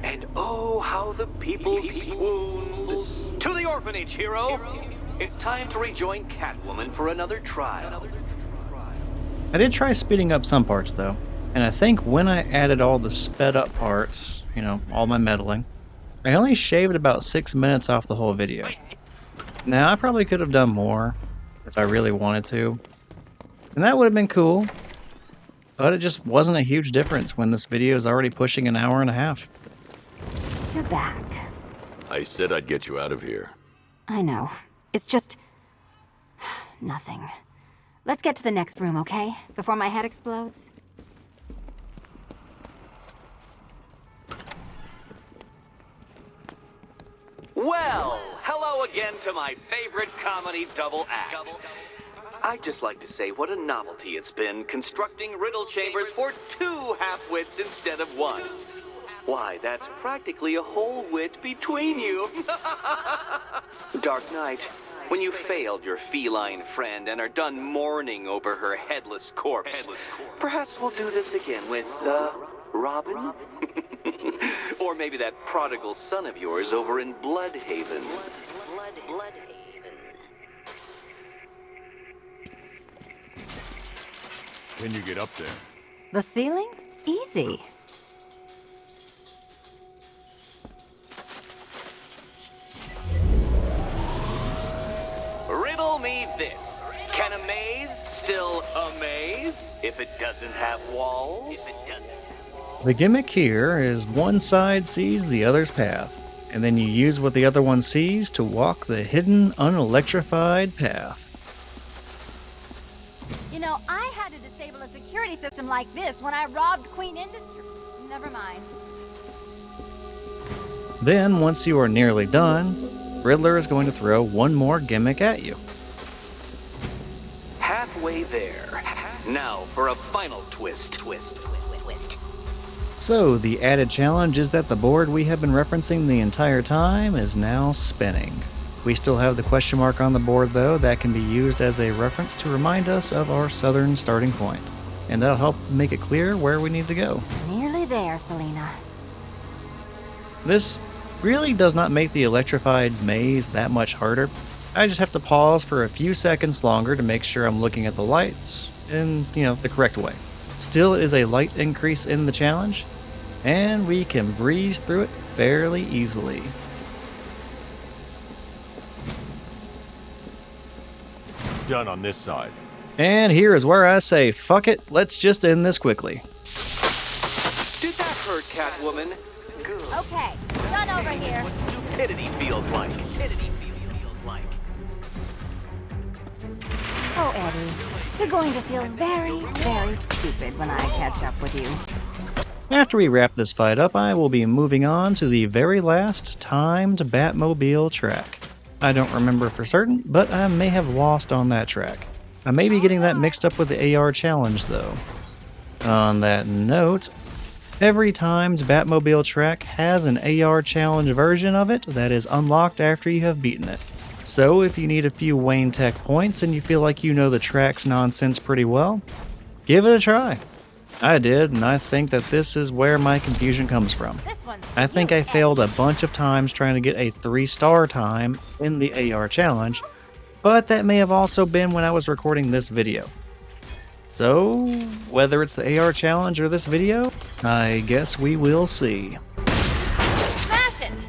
And oh, how the people swooned. To the orphanage, hero! It's time to rejoin Catwoman for another trial. I did try speeding up some parts though, and I think when I added all the sped up parts, all my meddling, I only shaved about 6 minutes off the whole video. Now I probably could have done more if I really wanted to, and that would have been cool, but it just wasn't a huge difference when this video is already pushing an hour and a half. You're back. I said I'd get you out of here. I know. It's just... nothing. Let's get to the next room, okay? Before my head explodes. Well, hello again to my favorite comedy double act. I'd just like to say what a novelty it's been constructing riddle chambers for 2 half-wits instead of 1. Why, that's practically a whole wit between you. Dark Knight, when you failed your feline friend and are done mourning over her headless corpse, perhaps we'll do this again with, Robin? Or maybe that prodigal son of yours over in Bloodhaven. Can you get up there? The ceiling? Easy. Riddle me this. Can a maze still amaze if it doesn't have walls? The gimmick here is one side sees the other's path, and then you use what the other one sees to walk the hidden, unelectrified path. You know, I had to disable a security system like this when I robbed Queen Industry. Never mind. Then, once you are nearly done, Riddler is going to throw one more gimmick at you. Halfway there. Now for a final twist. So, the added challenge is that the board we have been referencing the entire time is now spinning. We still have the question mark on the board though, that can be used as a reference to remind us of our southern starting point. And that'll help make it clear where we need to go. Nearly there, Selena. This really does not make the electrified maze that much harder. I just have to pause for a few seconds longer to make sure I'm looking at the lights in, the correct way. Still is a light increase in the challenge, and we can breeze through it fairly easily. Done on this side. And here is where I say, fuck it, let's just end this quickly. Did that hurt, Catwoman? Good. Okay, done over here. What stupidity feels like. Oh, Eddie, you're going to feel very, very stupid when I catch up with you. After we wrap this fight up, I will be moving on to the very last timed Batmobile track. I don't remember for certain, but I may have lost on that track. I may be getting that mixed up with the AR challenge though. On that note, every timed Batmobile track has an AR challenge version of it that is unlocked after you have beaten it. So if you need a few Wayne Tech points and you feel like you know the track's nonsense pretty well, give it a try. I did, and I think that this is where my confusion comes from. I think I failed a bunch of times trying to get a 3-star time in the AR challenge, but that may have also been when I was recording this video. So, whether it's the AR challenge or this video, I guess we will see. Smash it!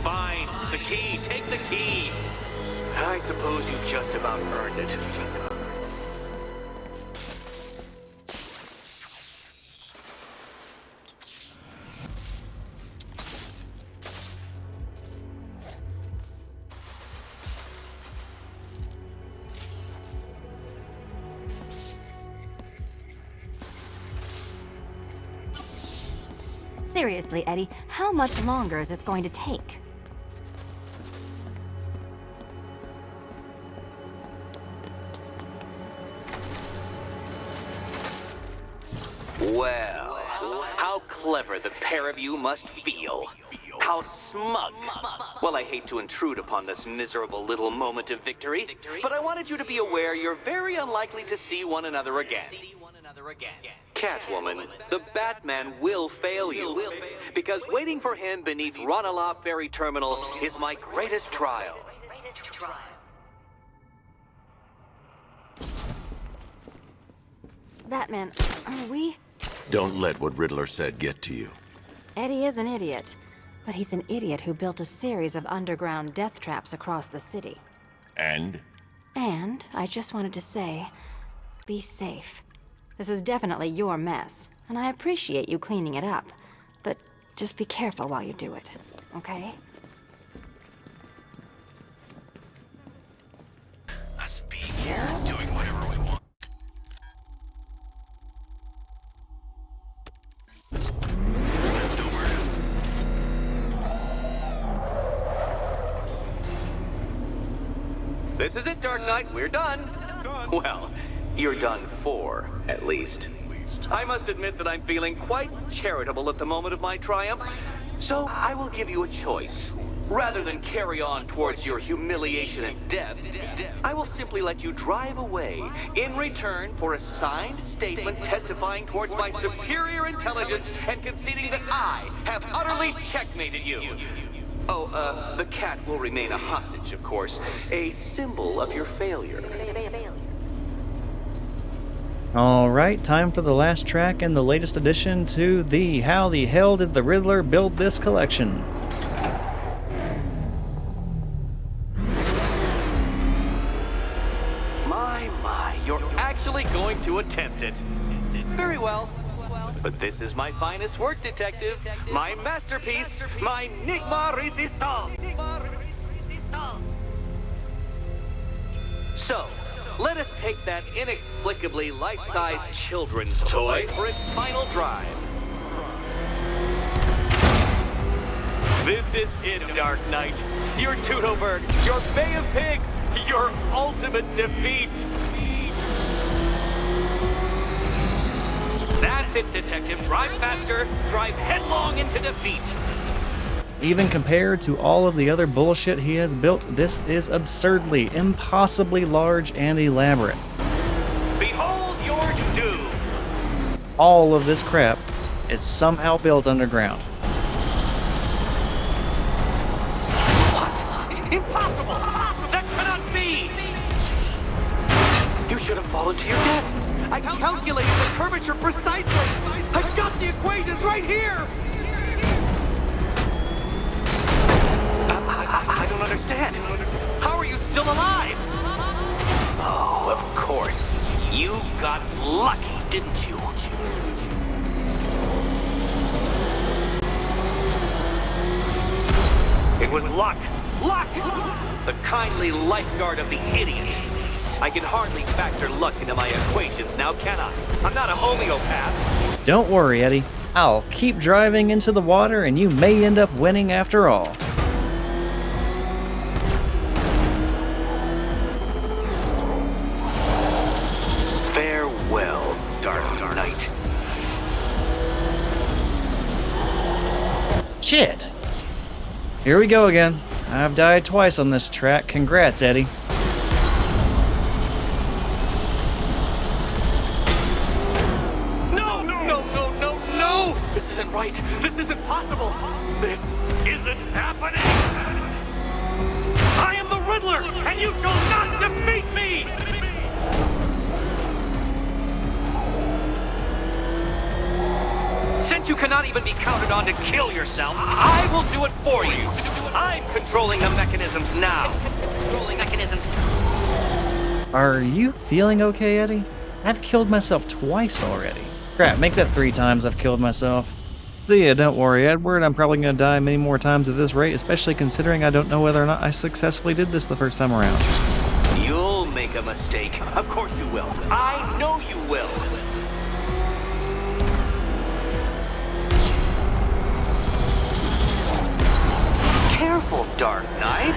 Fine. The key. Take the key. I suppose you just about earned it. Seriously, Eddie, how much longer is this going to take? Well, how clever the pair of you must feel. How smug. Well, I hate to intrude upon this miserable little moment of victory, but I wanted you to be aware you're very unlikely to see one another again. Catwoman, the Batman will fail you, because waiting for him beneath Ranelagh Ferry Terminal is my greatest trial. Batman, are we? Don't let what Riddler said get to you. Eddie is an idiot, but he's an idiot who built a series of underground death traps across the city. And? And I just wanted to say, be safe. This is definitely your mess, and I appreciate you cleaning it up, but just be careful while you do it, okay? Us being here, doing whatever we want. This is it, Dark Knight. We're done. Well, you're done for, at least. I must admit that I'm feeling quite charitable at the moment of my triumph. So I will give you a choice. Rather than carry on towards your humiliation and death, I will simply let you drive away in return for a signed statement testifying towards my superior intelligence and conceding that I have utterly checkmated you. Oh, the cat will remain a hostage, of course. A symbol of your failure. Alright, time for the last track and the latest addition to the How the Hell Did the Riddler Build This collection. My, you're actually going to attempt it. Very well. But this is my finest work, detective. My masterpiece, my Enigma Resistance. So, let us take that inexplicably life-sized children's toy for its final drive. This is it, Dark Knight. Your Teutoburg, your Bay of Pigs, your ultimate defeat. That's it, detective. Drive faster, drive headlong into defeat. Even compared to all of the other bullshit he has built, this is absurdly, impossibly large and elaborate. Behold your doom. All of this crap is somehow built underground. What? Impossible! That cannot be! You should have fallen to your death. I calculated the curvature precisely. I've got the equations right here. I don't understand. How are you still alive? Oh, of course. You got lucky, didn't you? It was luck. Luck! The kindly lifeguard of the idiot. I can hardly factor luck into my equations now, can I? I'm not a homeopath. Don't worry, Eddie. I'll keep driving into the water and you may end up winning after all. Farewell, Dark Knight. Shit! Here we go again. I've died twice on this track. Congrats, Eddie. No! This isn't right. This isn't possible. This isn't happening. I am the Riddler, and you shall not defeat me! Since you cannot even be counted on to kill yourself, I will do it for you. I'm controlling the mechanisms now. Are you feeling okay, Eddie? I've killed myself twice already. Crap, make that 3 times I've killed myself. But yeah, don't worry, Edward. I'm probably going to die many more times at this rate, especially considering I don't know whether or not I successfully did this the first time around. You'll make a mistake. Of course you will. I know you will. Careful, Dark Knight.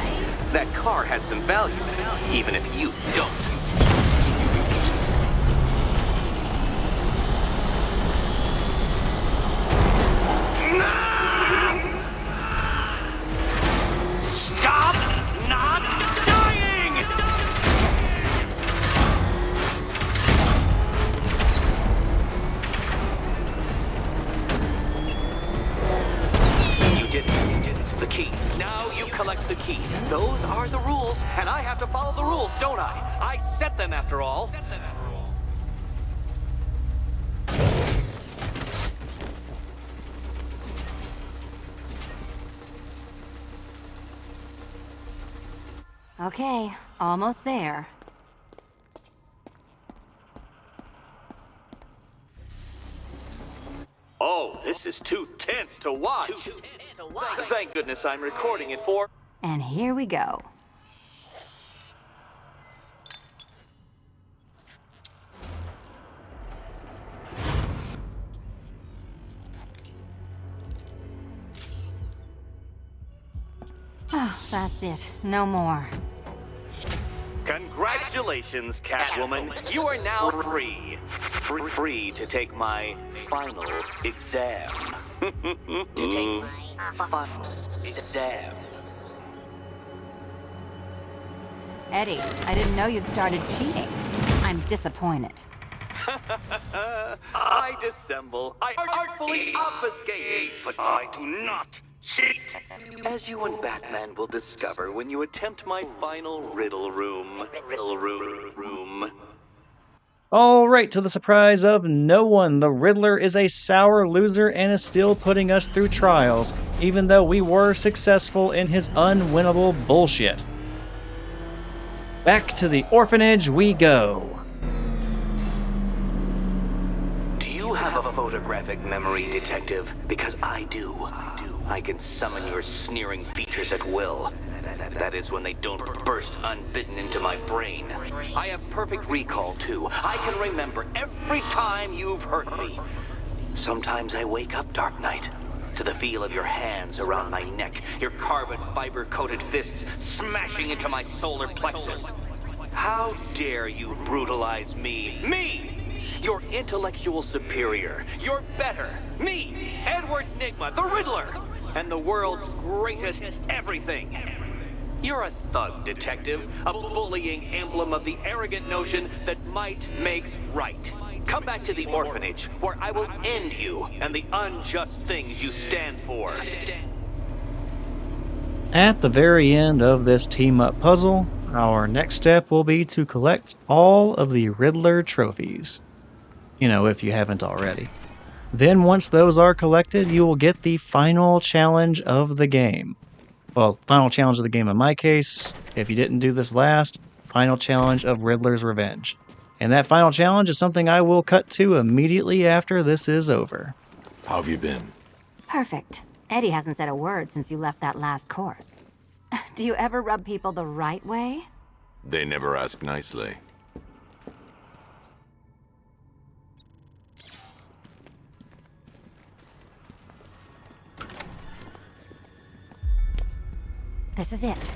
That car has some value, even if you don't. Stop not dying! You did it. The key. Now you collect the key. Those are the rules, and I have to follow the rules, don't I? I set them after all. Okay, almost there. Oh, this is too tense to watch. Thank goodness I'm recording it for... And here we go. Oh, that's it. No more. Congratulations, Catwoman. You are now free. Free to take my final exam. To take my final exam. Eddie, I didn't know you'd started cheating. I'm disappointed. I dissemble. I artfully obfuscate. But I do not cheat. As you and Batman will discover when you attempt my final riddle room. All right, to the surprise of no one, the Riddler is a sour loser and is still putting us through trials, even though we were successful in his unwinnable bullshit. Back to the orphanage we go. Do you have a photographic memory, Detective? Because I do. I can summon your sneering features at will. That is when they don't burst unbidden into my brain. I have perfect recall, too. I can remember every time you've hurt me. Sometimes I wake up, Dark Knight, to the feel of your hands around my neck, your carbon fiber-coated fists smashing into my solar plexus. How dare you brutalize me? Me! Your intellectual superior. You're better. Me, Edward Nygma, the Riddler, and the world's greatest everything. You're a thug, Detective, a bullying emblem of the arrogant notion that might makes right. Come back to the orphanage, where I will end you and the unjust things you stand for. At the very end of this team-up puzzle, our next step will be to collect all of the Riddler trophies. You know, if you haven't already. Then once those are collected, you will get the final challenge of the game. Well, final challenge of the game in my case. If you didn't do this last, final challenge of Riddler's Revenge. And that final challenge is something I will cut to immediately after this is over. How have you been? Perfect. Eddie hasn't said a word since you left that last course. Do you ever rub people the right way? They never ask nicely. This is it.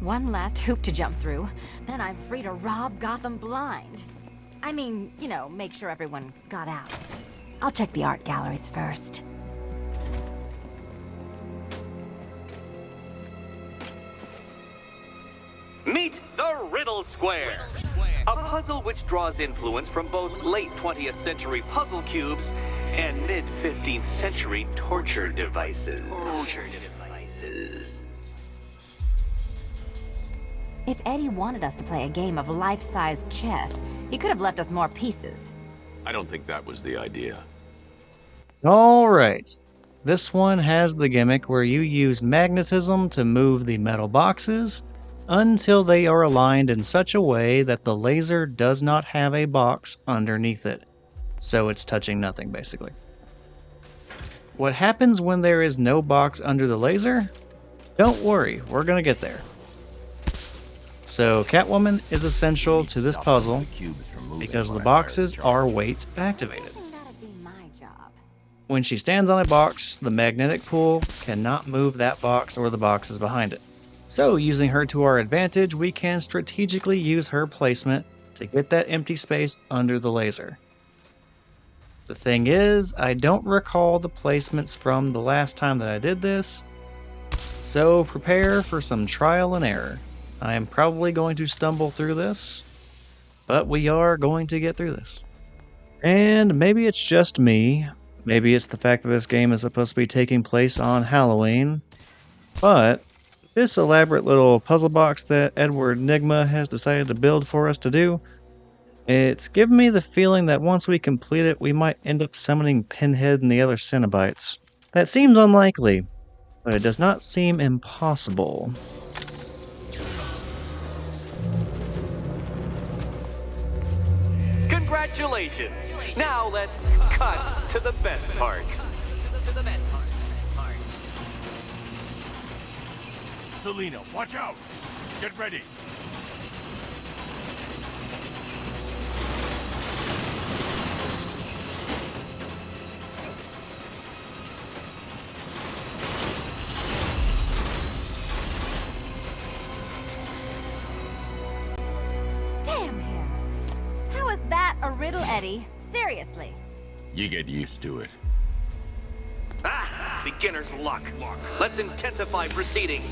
One last hoop to jump through, then I'm free to rob Gotham blind. I mean, you know, make sure everyone got out. I'll check the art galleries first. Meet the Riddle Square, a puzzle which draws influence from both late 20th century puzzle cubes and mid-15th century torture devices. If Eddie wanted us to play a game of life-size chess, he could have left us more pieces. I don't think that was the idea. All right. This one has the gimmick where you use magnetism to move the metal boxes until they are aligned in such a way that the laser does not have a box underneath it. So it's touching nothing, basically. What happens when there is no box under the laser? Don't worry, we're gonna get there. So Catwoman is essential to this puzzle because the boxes are weight activated. That'd be my job. When she stands on a box, the magnetic pull cannot move that box or the boxes behind it. So using her to our advantage, we can strategically use her placement to get that empty space under the laser. The thing is, I don't recall the placements from the last time that I did this, so prepare for some trial and error. I am probably going to stumble through this, but we are going to get through this. And maybe it's just me, maybe it's the fact that this game is supposed to be taking place on Halloween, but this elaborate little puzzle box that Edward Nygma has decided to build for us to do, it's given me the feeling that once we complete it, we might end up summoning Pinhead and the other Cenobites. That seems unlikely, but it does not seem impossible. Congratulations! Now let's cut to the best part. Selina, watch out! Get ready! Damn him! How is that a riddle, Eddie? Seriously. You get used to it. Ah! Beginner's luck. Let's intensify proceedings.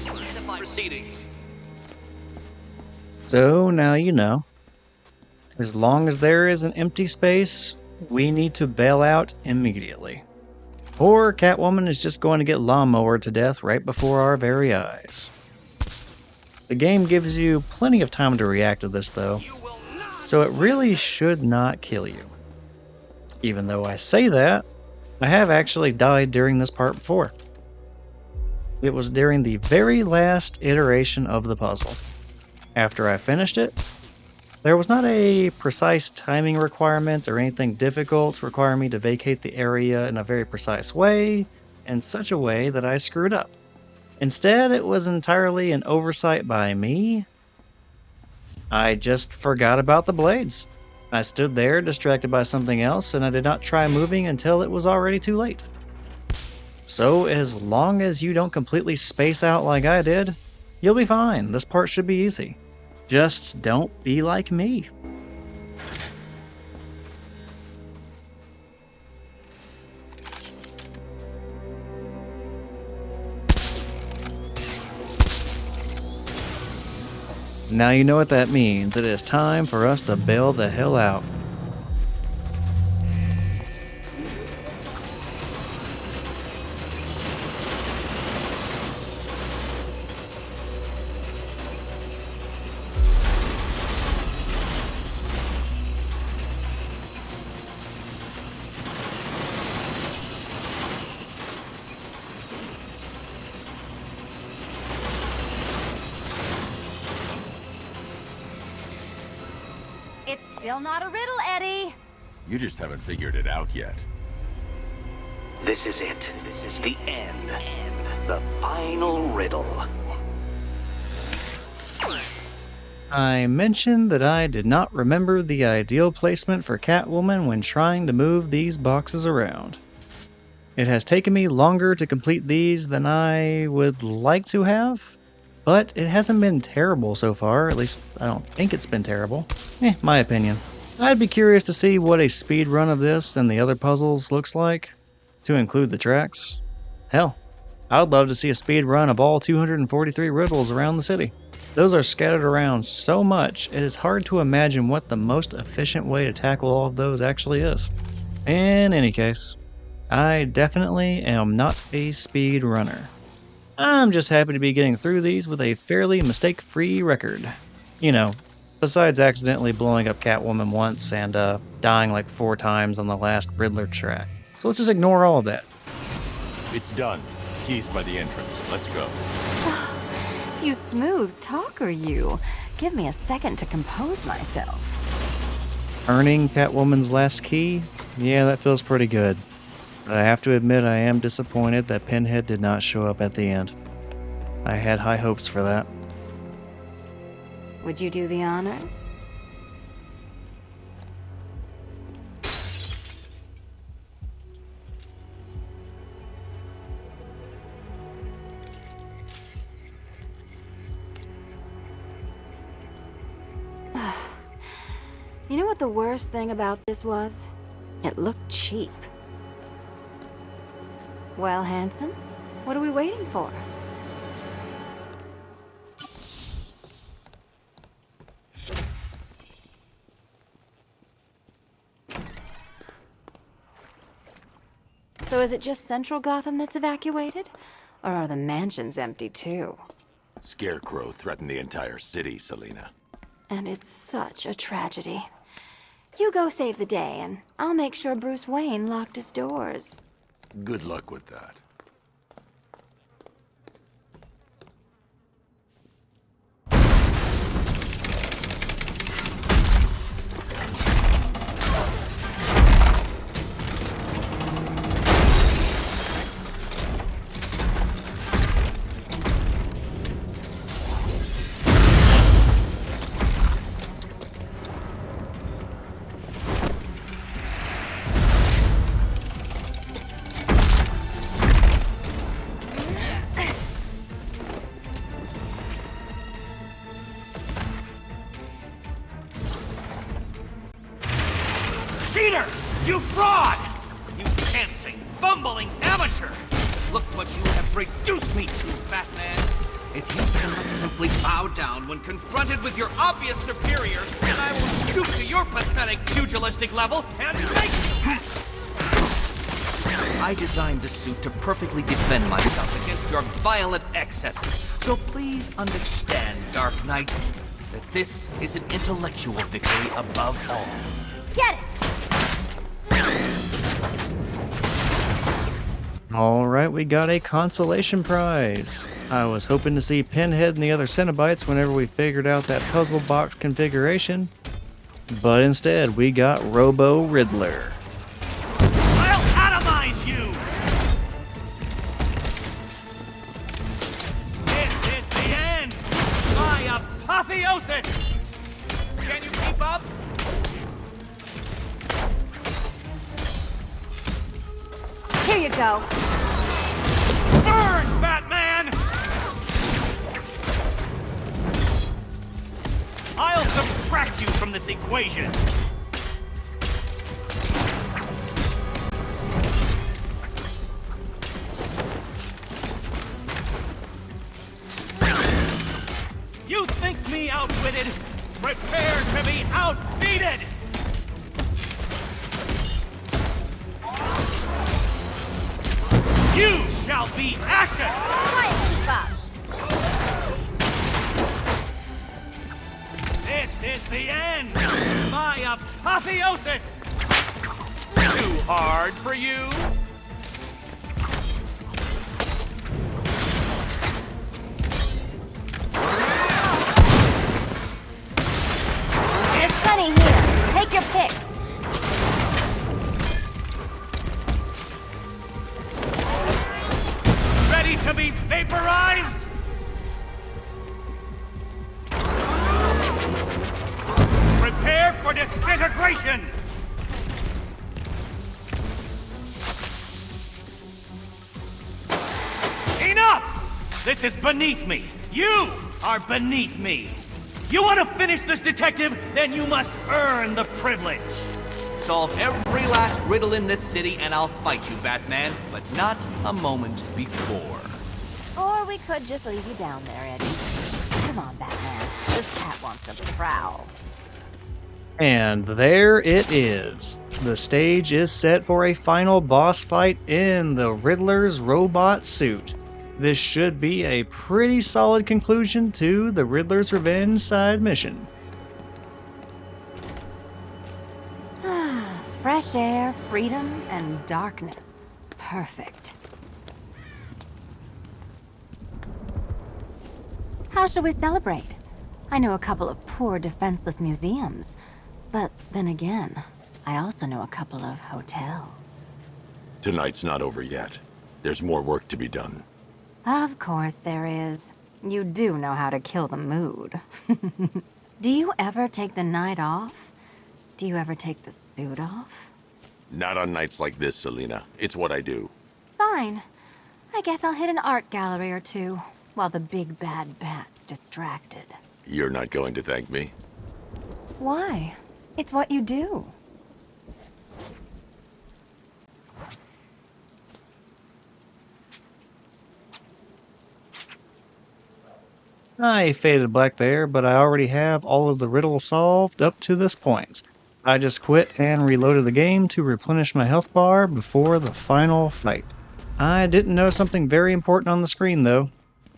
So now you know. As long as there is an empty space, we need to bail out immediately. Or Catwoman is just going to get lawnmowered to death right before our very eyes. The game gives you plenty of time to react to this though, so it really should not kill you. Even though I say that, I have actually died during this part before. It was during the very last iteration of the puzzle. After I finished it, there was not a precise timing requirement or anything difficult to require me to vacate the area in a very precise way, in such a way that I screwed up. Instead, it was entirely an oversight by me. I just forgot about the blades. I stood there distracted by something else, and I did not try moving until it was already too late. So as long as you don't completely space out like I did, you'll be fine. This part should be easy. Just don't be like me. Now you know what that means. It is time for us to bail the hell out. It's still not a riddle, Eddie. You just haven't figured it out yet. This is it. This is the end. The final riddle. I mentioned that I did not remember the ideal placement for Catwoman when trying to move these boxes around. It has taken me longer to complete these than I would like to have, but it hasn't been terrible so far. At least I don't think it's been terrible. My opinion. I'd be curious to see what a speed run of this and the other puzzles looks like, to include the tracks. Hell, I would love to see a speed run of all 243 riddles around the city. Those are scattered around so much, it is hard to imagine what the most efficient way to tackle all of those actually is. In any case, I definitely am not a speed runner. I'm just happy to be getting through these with a fairly mistake-free record. You know, besides accidentally blowing up Catwoman once and dying like 4 times on the last Riddler track. So let's just ignore all of that. It's done. Keys by the entrance. Let's go. You smooth talker, you. Give me a second to compose myself. Earning Catwoman's last key? Yeah, that feels pretty good. But I have to admit I am disappointed that Pinhead did not show up at the end. I had high hopes for that. Would you do the honors? You know what the worst thing about this was? It looked cheap. Well, handsome, what are we waiting for? So is it just Central Gotham that's evacuated? Or are the mansions empty too? Scarecrow threatened the entire city, Selina. And it's such a tragedy. You go save the day, and I'll make sure Bruce Wayne locked his doors. Good luck with that. Cheater! You fraud! You dancing, fumbling amateur! Look what you have reduced me to, Batman! If you cannot simply bow down when confronted with your obvious superior, then I will stoop to your pathetic pugilistic level and make you... I designed this suit to perfectly defend myself against your violent excesses. So please understand, Dark Knight, that this is an intellectual victory above all. Get it! Alright, we got a consolation prize. I was hoping to see Pinhead and the other Cenobites whenever we figured out that puzzle box configuration. But instead, we got Robo Riddler. I'll atomize you! This is the end! My apotheosis! Can you keep up? Here you go. Burn, Batman! I'll subtract you from this equation. You think me outwitted? Prepare to be outbeated! You shall be ashes! This is the end! My apotheosis! Too hard for you? There's plenty here. Take your pick. Ready to be vaporized? Prepare for disintegration! Enough! This is beneath me. You are beneath me. You want to finish this, detective? Then you must earn the privilege. Solve every last riddle in this city and I'll fight you, Batman, but not a moment before. Or we could just leave you down there, Eddie. Come on, Batman. This cat wants to prowl. And there it is. The stage is set for a final boss fight in the Riddler's robot suit. This should be a pretty solid conclusion to the Riddler's Revenge side mission. Fresh air, freedom, and darkness. Perfect. How shall we celebrate? I know a couple of poor, defenseless museums. But then again, I also know a couple of hotels. Tonight's not over yet. There's more work to be done. Of course there is. You do know how to kill the mood. Do you ever take the night off? Do you ever take the suit off? Not on nights like this, Selina. It's what I do. Fine. I guess I'll hit an art gallery or two, while the big bad bat's distracted. You're not going to thank me? Why? It's what you do. I faded black there, but I already have all of the riddles solved up to this point. I just quit and reloaded the game to replenish my health bar before the final fight. I didn't notice something very important on the screen though.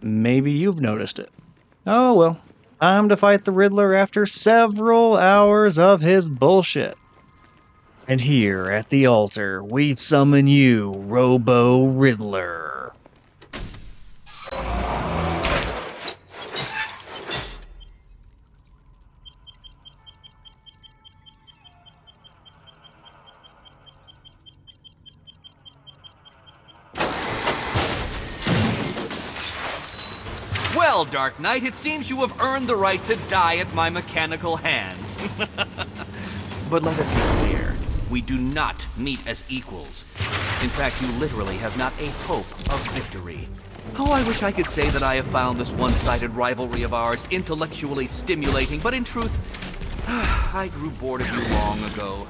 Maybe you've noticed it. Oh well, time to fight the Riddler after several hours of his bullshit. And here at the altar, we summon you, Robo Riddler. Well, Dark Knight, it seems you have earned the right to die at my mechanical hands. But let us be clear, we do not meet as equals. In fact, you literally have not a hope of victory. Oh, I wish I could say that I have found this one-sided rivalry of ours intellectually stimulating, but in truth, I grew bored of you long ago.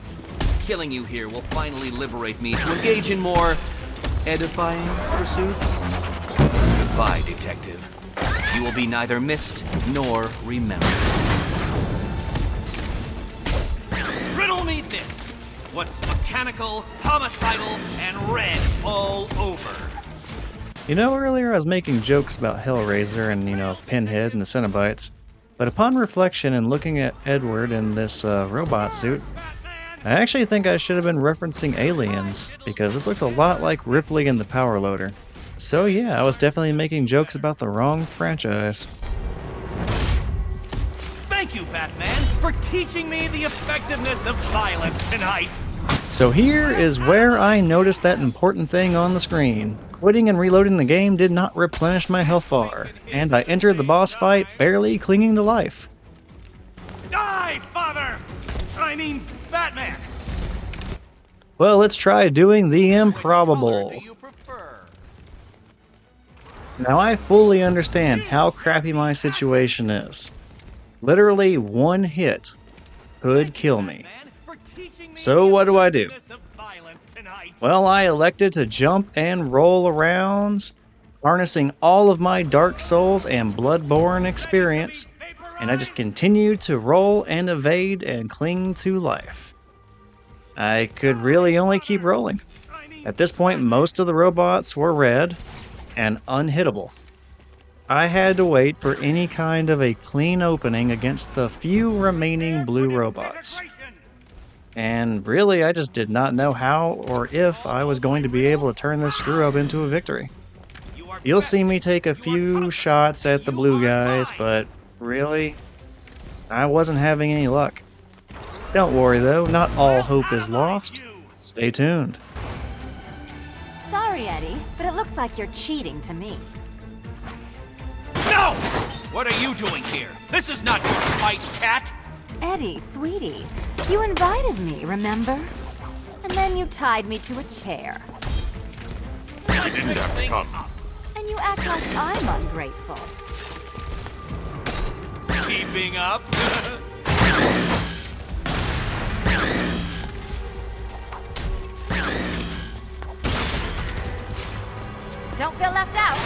Killing you here will finally liberate me to engage in more edifying pursuits. Goodbye, detective. You will be neither missed nor remembered. Riddle me this. What's mechanical, homicidal, and red all over? You know, earlier I was making jokes about Hellraiser and, Pinhead and the Cenobites, but upon reflection and looking at Edward in this robot suit, I actually think I should have been referencing Aliens, because this looks a lot like Ripley in the Power Loader. So yeah, I was definitely making jokes about the wrong franchise. Thank you, Batman, for teaching me the effectiveness of violence tonight. So here is where I noticed that important thing on the screen. Quitting and reloading the game did not replenish my health bar, and I entered the boss fight barely clinging to life. Die, Father! I mean, Batman! Well, let's try doing the improbable. Do you prefer? Now I fully understand how crappy my situation is. Literally one hit could kill me. So what do? Well, I elected to jump and roll around, harnessing all of my Dark Souls and Bloodborne experience, and I just continued to roll and evade and cling to life. I could really only keep rolling. At this point, most of the robots were red and unhittable. I had to wait for any kind of a clean opening against the few remaining blue robots. And really, I just did not know how or if I was going to be able to turn this screw-up into a victory. You'll see me take a few shots at the blue guys, but really, I wasn't having any luck. Don't worry though, not all hope is lost. Stay tuned. Sorry, Eddie, but it looks like you're cheating to me. No! What are you doing here? This is not your fight, cat! Eddie, sweetie, you invited me, remember? And then you tied me to a chair. You didn't have to come. And you act like I'm ungrateful. Keeping up? Don't feel left out.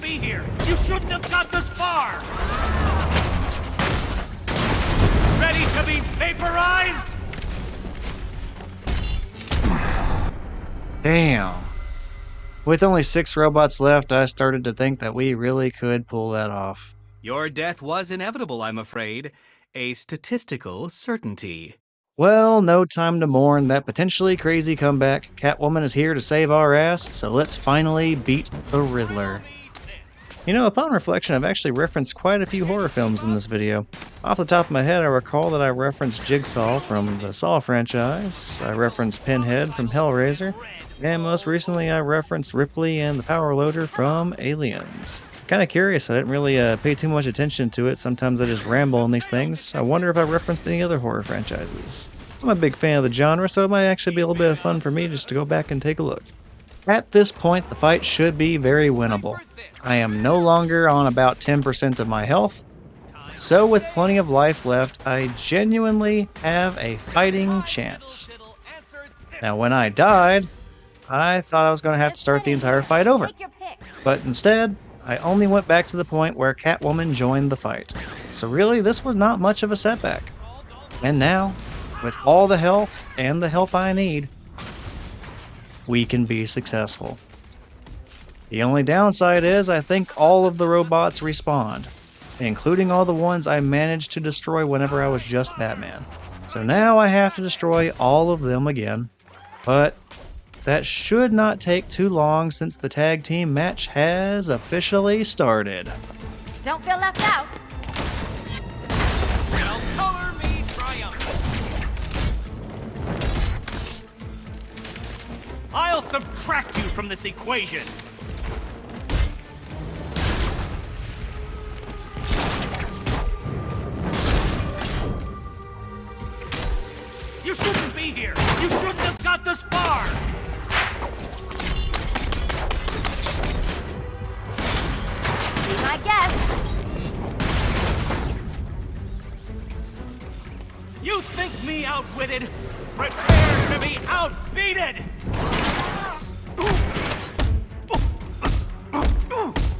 be here! You shouldn't have got this far! Ready to be vaporized? Damn. With only 6 robots left, I started to think that we really could pull that off. Your death was inevitable, I'm afraid. A statistical certainty. Well, no time to mourn that potentially crazy comeback. Catwoman is here to save our ass, so let's finally beat the Riddler. You know, upon reflection, I've actually referenced quite a few horror films in this video. Off the top of my head, I recall that I referenced Jigsaw from the Saw franchise, I referenced Pinhead from Hellraiser, and most recently I referenced Ripley and the Power Loader from Aliens. Kinda curious, I didn't really pay too much attention to it, sometimes I just ramble on these things. I wonder if I referenced any other horror franchises. I'm a big fan of the genre, so it might actually be a little bit of fun for me just to go back and take a look. At this point, the fight should be very winnable. I am no longer on about 10% of my health, so with plenty of life left, I genuinely have a fighting chance. Now when I died, I thought I was going to have to start the entire fight over, but instead, I only went back to the point where Catwoman joined the fight. So really, this was not much of a setback. And now, with all the health and the help I need, we can be successful. The only downside is I think all of the robots respawned, including all the ones I managed to destroy whenever I was just Batman. So now I have to destroy all of them again, but that should not take too long since the tag team match has officially started. Don't feel left out. Now color me triumphant. I'll subtract you from this equation. You shouldn't be here. You shouldn't have got this far. Be my guest. You think me outwitted? Prepare to be outbeaten!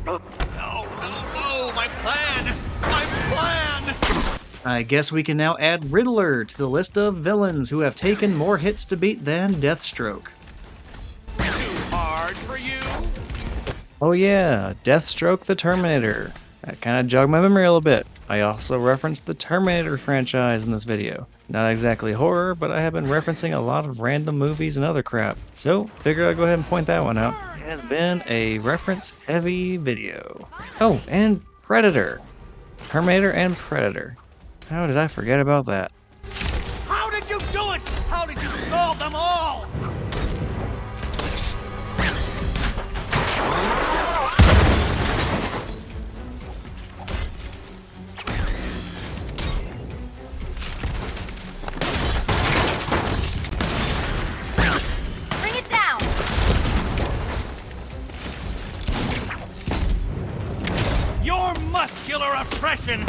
No, my plan! My plan! I guess we can now add Riddler to the list of villains who have taken more hits to beat than Deathstroke. Too hard for you? Oh yeah, Deathstroke the Terminator. That kind of jogged my memory a little bit. I also referenced the Terminator franchise in this video. Not exactly horror, but I have been referencing a lot of random movies and other crap. So, figured I'd go ahead and point that one out. It has been a reference-heavy video. Oh, and Predator. Terminator and Predator. How did I forget about that? How did you do it? How did you solve them all? Bring it down. Your muscular oppression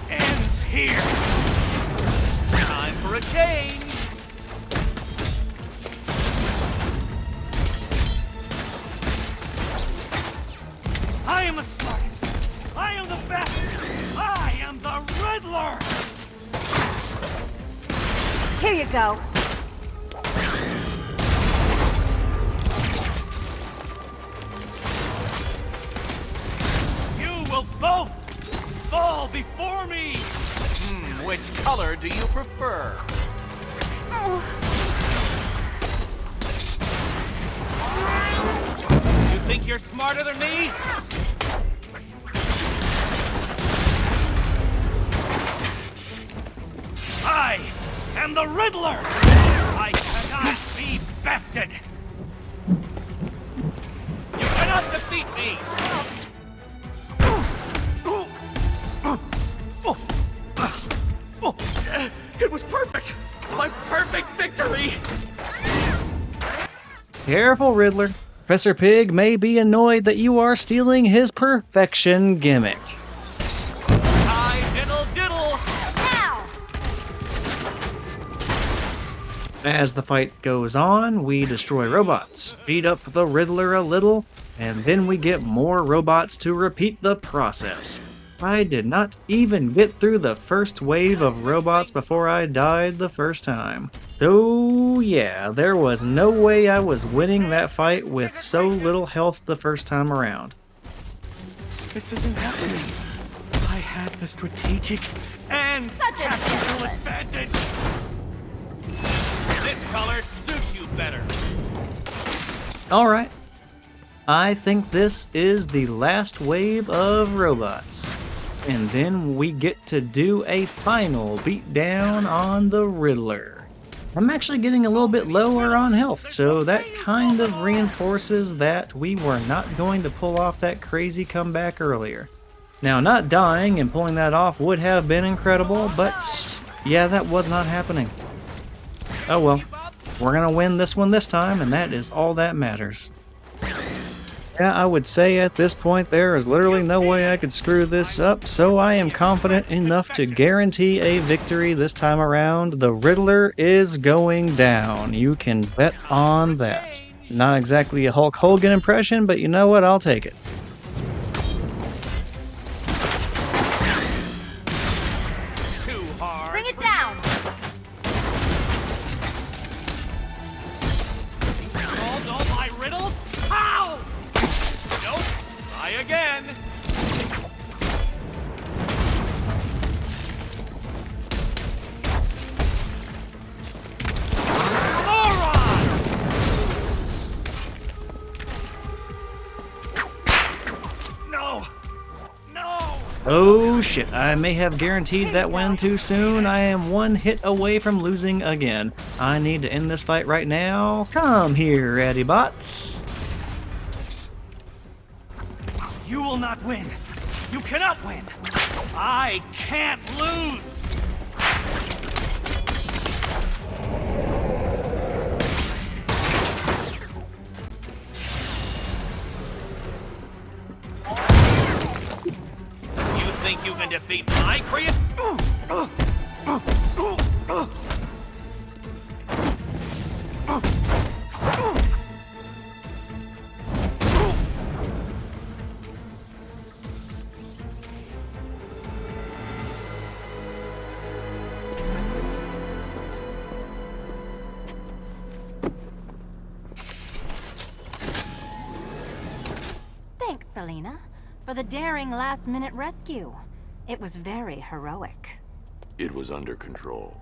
ends here. Time for a change. I am the smartest. I am the best. I am the Riddler. Here you go. You will both fall before me. Which color do you prefer? Oh. You think you're smarter than me? I am the Riddler! I cannot be bested! You cannot defeat me! It was perfect! My perfect victory! Careful, Riddler. Professor Pig may be annoyed that you are stealing his perfection gimmick. I diddle diddle! Now. As the fight goes on, we destroy robots, beat up the Riddler a little, and then we get more robots to repeat the process. I did not even get through the first wave of robots before I died the first time. So yeah, there was no way I was winning that fight with so little health the first time around. This isn't happening. I have the strategic and Such a tactical gentleman. advantage. This color suits you better. Alright, I think this is the last wave of robots. And then we get to do a final beatdown on the Riddler. I'm actually getting a little bit lower on health, so that kind of reinforces that we were not going to pull off that crazy comeback earlier. Now, not dying and pulling that off would have been incredible, but yeah, that was not happening. Oh well, we're gonna win this one this time, and that is all that matters. Yeah, I would say at this point there is literally no way I could screw this up, so I am confident enough to guarantee a victory this time around. The Riddler is going down. You can bet on that. Not exactly a Hulk Hogan impression, but you know what? I'll take it. Too hard. Bring it down! Solved all my riddles? How? Nope. Try again. Moron! No. No. Oh shit, I may have guaranteed that win too soon. I am one hit away from losing again. I need to end this fight right now. Come here, Ratty Bots. You will not win. You cannot win. I can't lose. You think you can defeat my creation? Thanks, Selina, for the daring last-minute rescue. It was very heroic. It was under control.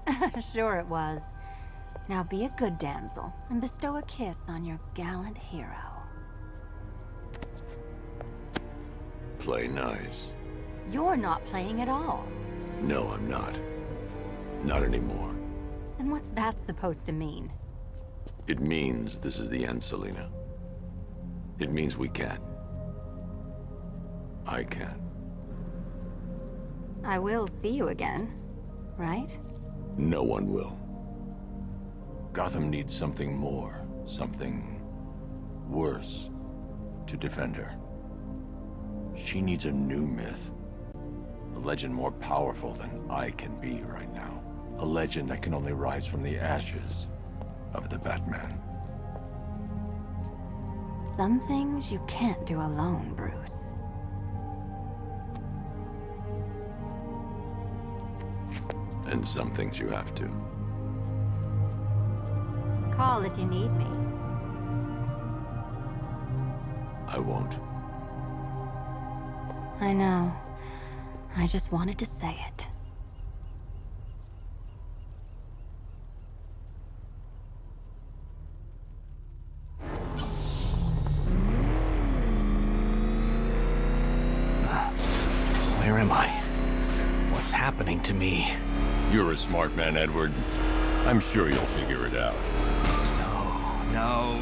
Sure it was. Now be a good damsel and bestow a kiss on your gallant hero. Play nice. You're not playing at all. No, I'm not. Not anymore. And what's that supposed to mean? It means this is the end, Selina. It means we can't. I can't. I will see you again, right? No one will. Gotham needs something more, something worse to defend her. She needs a new myth. A legend more powerful than I can be right now. A legend that can only rise from the ashes of the Batman. Some things you can't do alone, Bruce. And some things you have to. Call if you need me. I won't. I know. I just wanted to say it. Where am I? What's happening to me? You're a smart man, Edward. I'm sure you'll figure it out. No.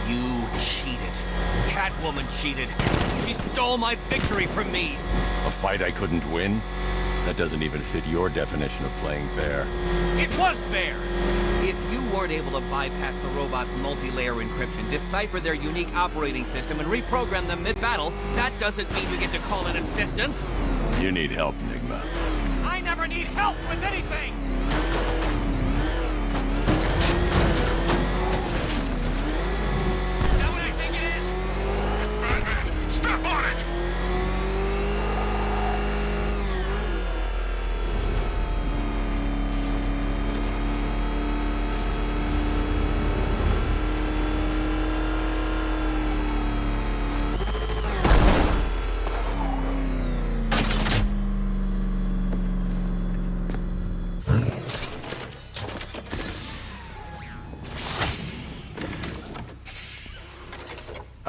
You cheated. Catwoman cheated. She stole my victory from me. A fight I couldn't win? That doesn't even fit your definition of playing fair. It was fair. If you weren't able to bypass the robot's multi-layer encryption, decipher their unique operating system, and reprogram them mid-battle, that doesn't mean you get to call in assistance. You need help, Enigma. I never need help with anything! Is that what I think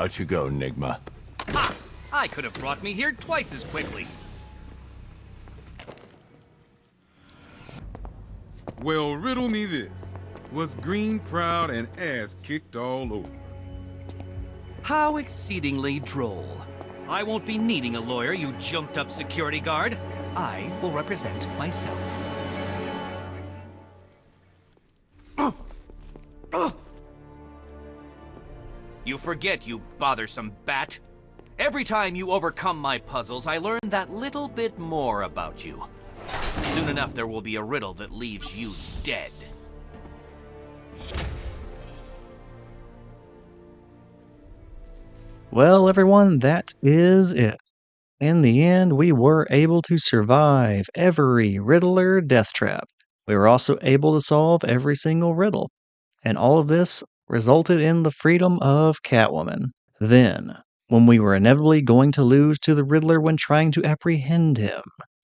Out you go, Nigma. Ha! I could have brought me here twice as quickly. Well, riddle me this. Was Green proud and ass kicked all over? How exceedingly droll. I won't be needing a lawyer, you jumped-up security guard. I will represent myself. You forget, you bothersome bat. Every time you overcome my puzzles, I learn that little bit more about you. Soon enough, there will be a riddle that leaves you dead. Well, everyone, that is it. In the end, we were able to survive every Riddler death trap. We were also able to solve every single riddle. And all of this resulted in the freedom of Catwoman. Then, when we were inevitably going to lose to the Riddler when trying to apprehend him,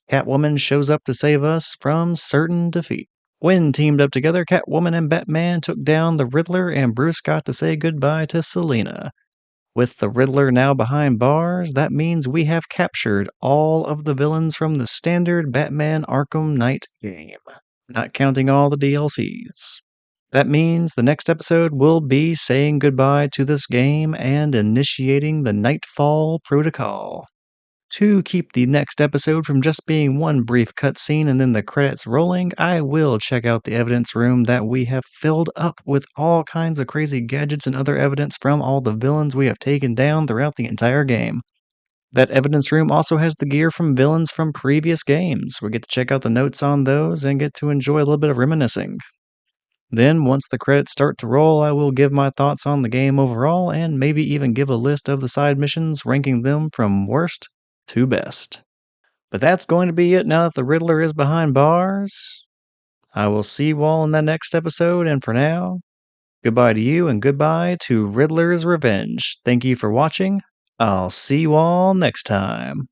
Catwoman shows up to save us from certain defeat. When teamed up together, Catwoman and Batman took down the Riddler, and Bruce got to say goodbye to Selina. With the Riddler now behind bars, that means we have captured all of the villains from the standard Batman Arkham Knight game, not counting all the DLCs. That means the next episode will be saying goodbye to this game and initiating the Nightfall Protocol. To keep the next episode from just being one brief cutscene and then the credits rolling, I will check out the evidence room that we have filled up with all kinds of crazy gadgets and other evidence from all the villains we have taken down throughout the entire game. That evidence room also has the gear from villains from previous games. We get to check out the notes on those and get to enjoy a little bit of reminiscing. Then, once the credits start to roll, I will give my thoughts on the game overall and maybe even give a list of the side missions, ranking them from worst to best. But that's going to be it now that the Riddler is behind bars. I will see you all in that next episode, and for now, goodbye to you and goodbye to Riddler's Revenge. Thank you for watching. I'll see you all next time.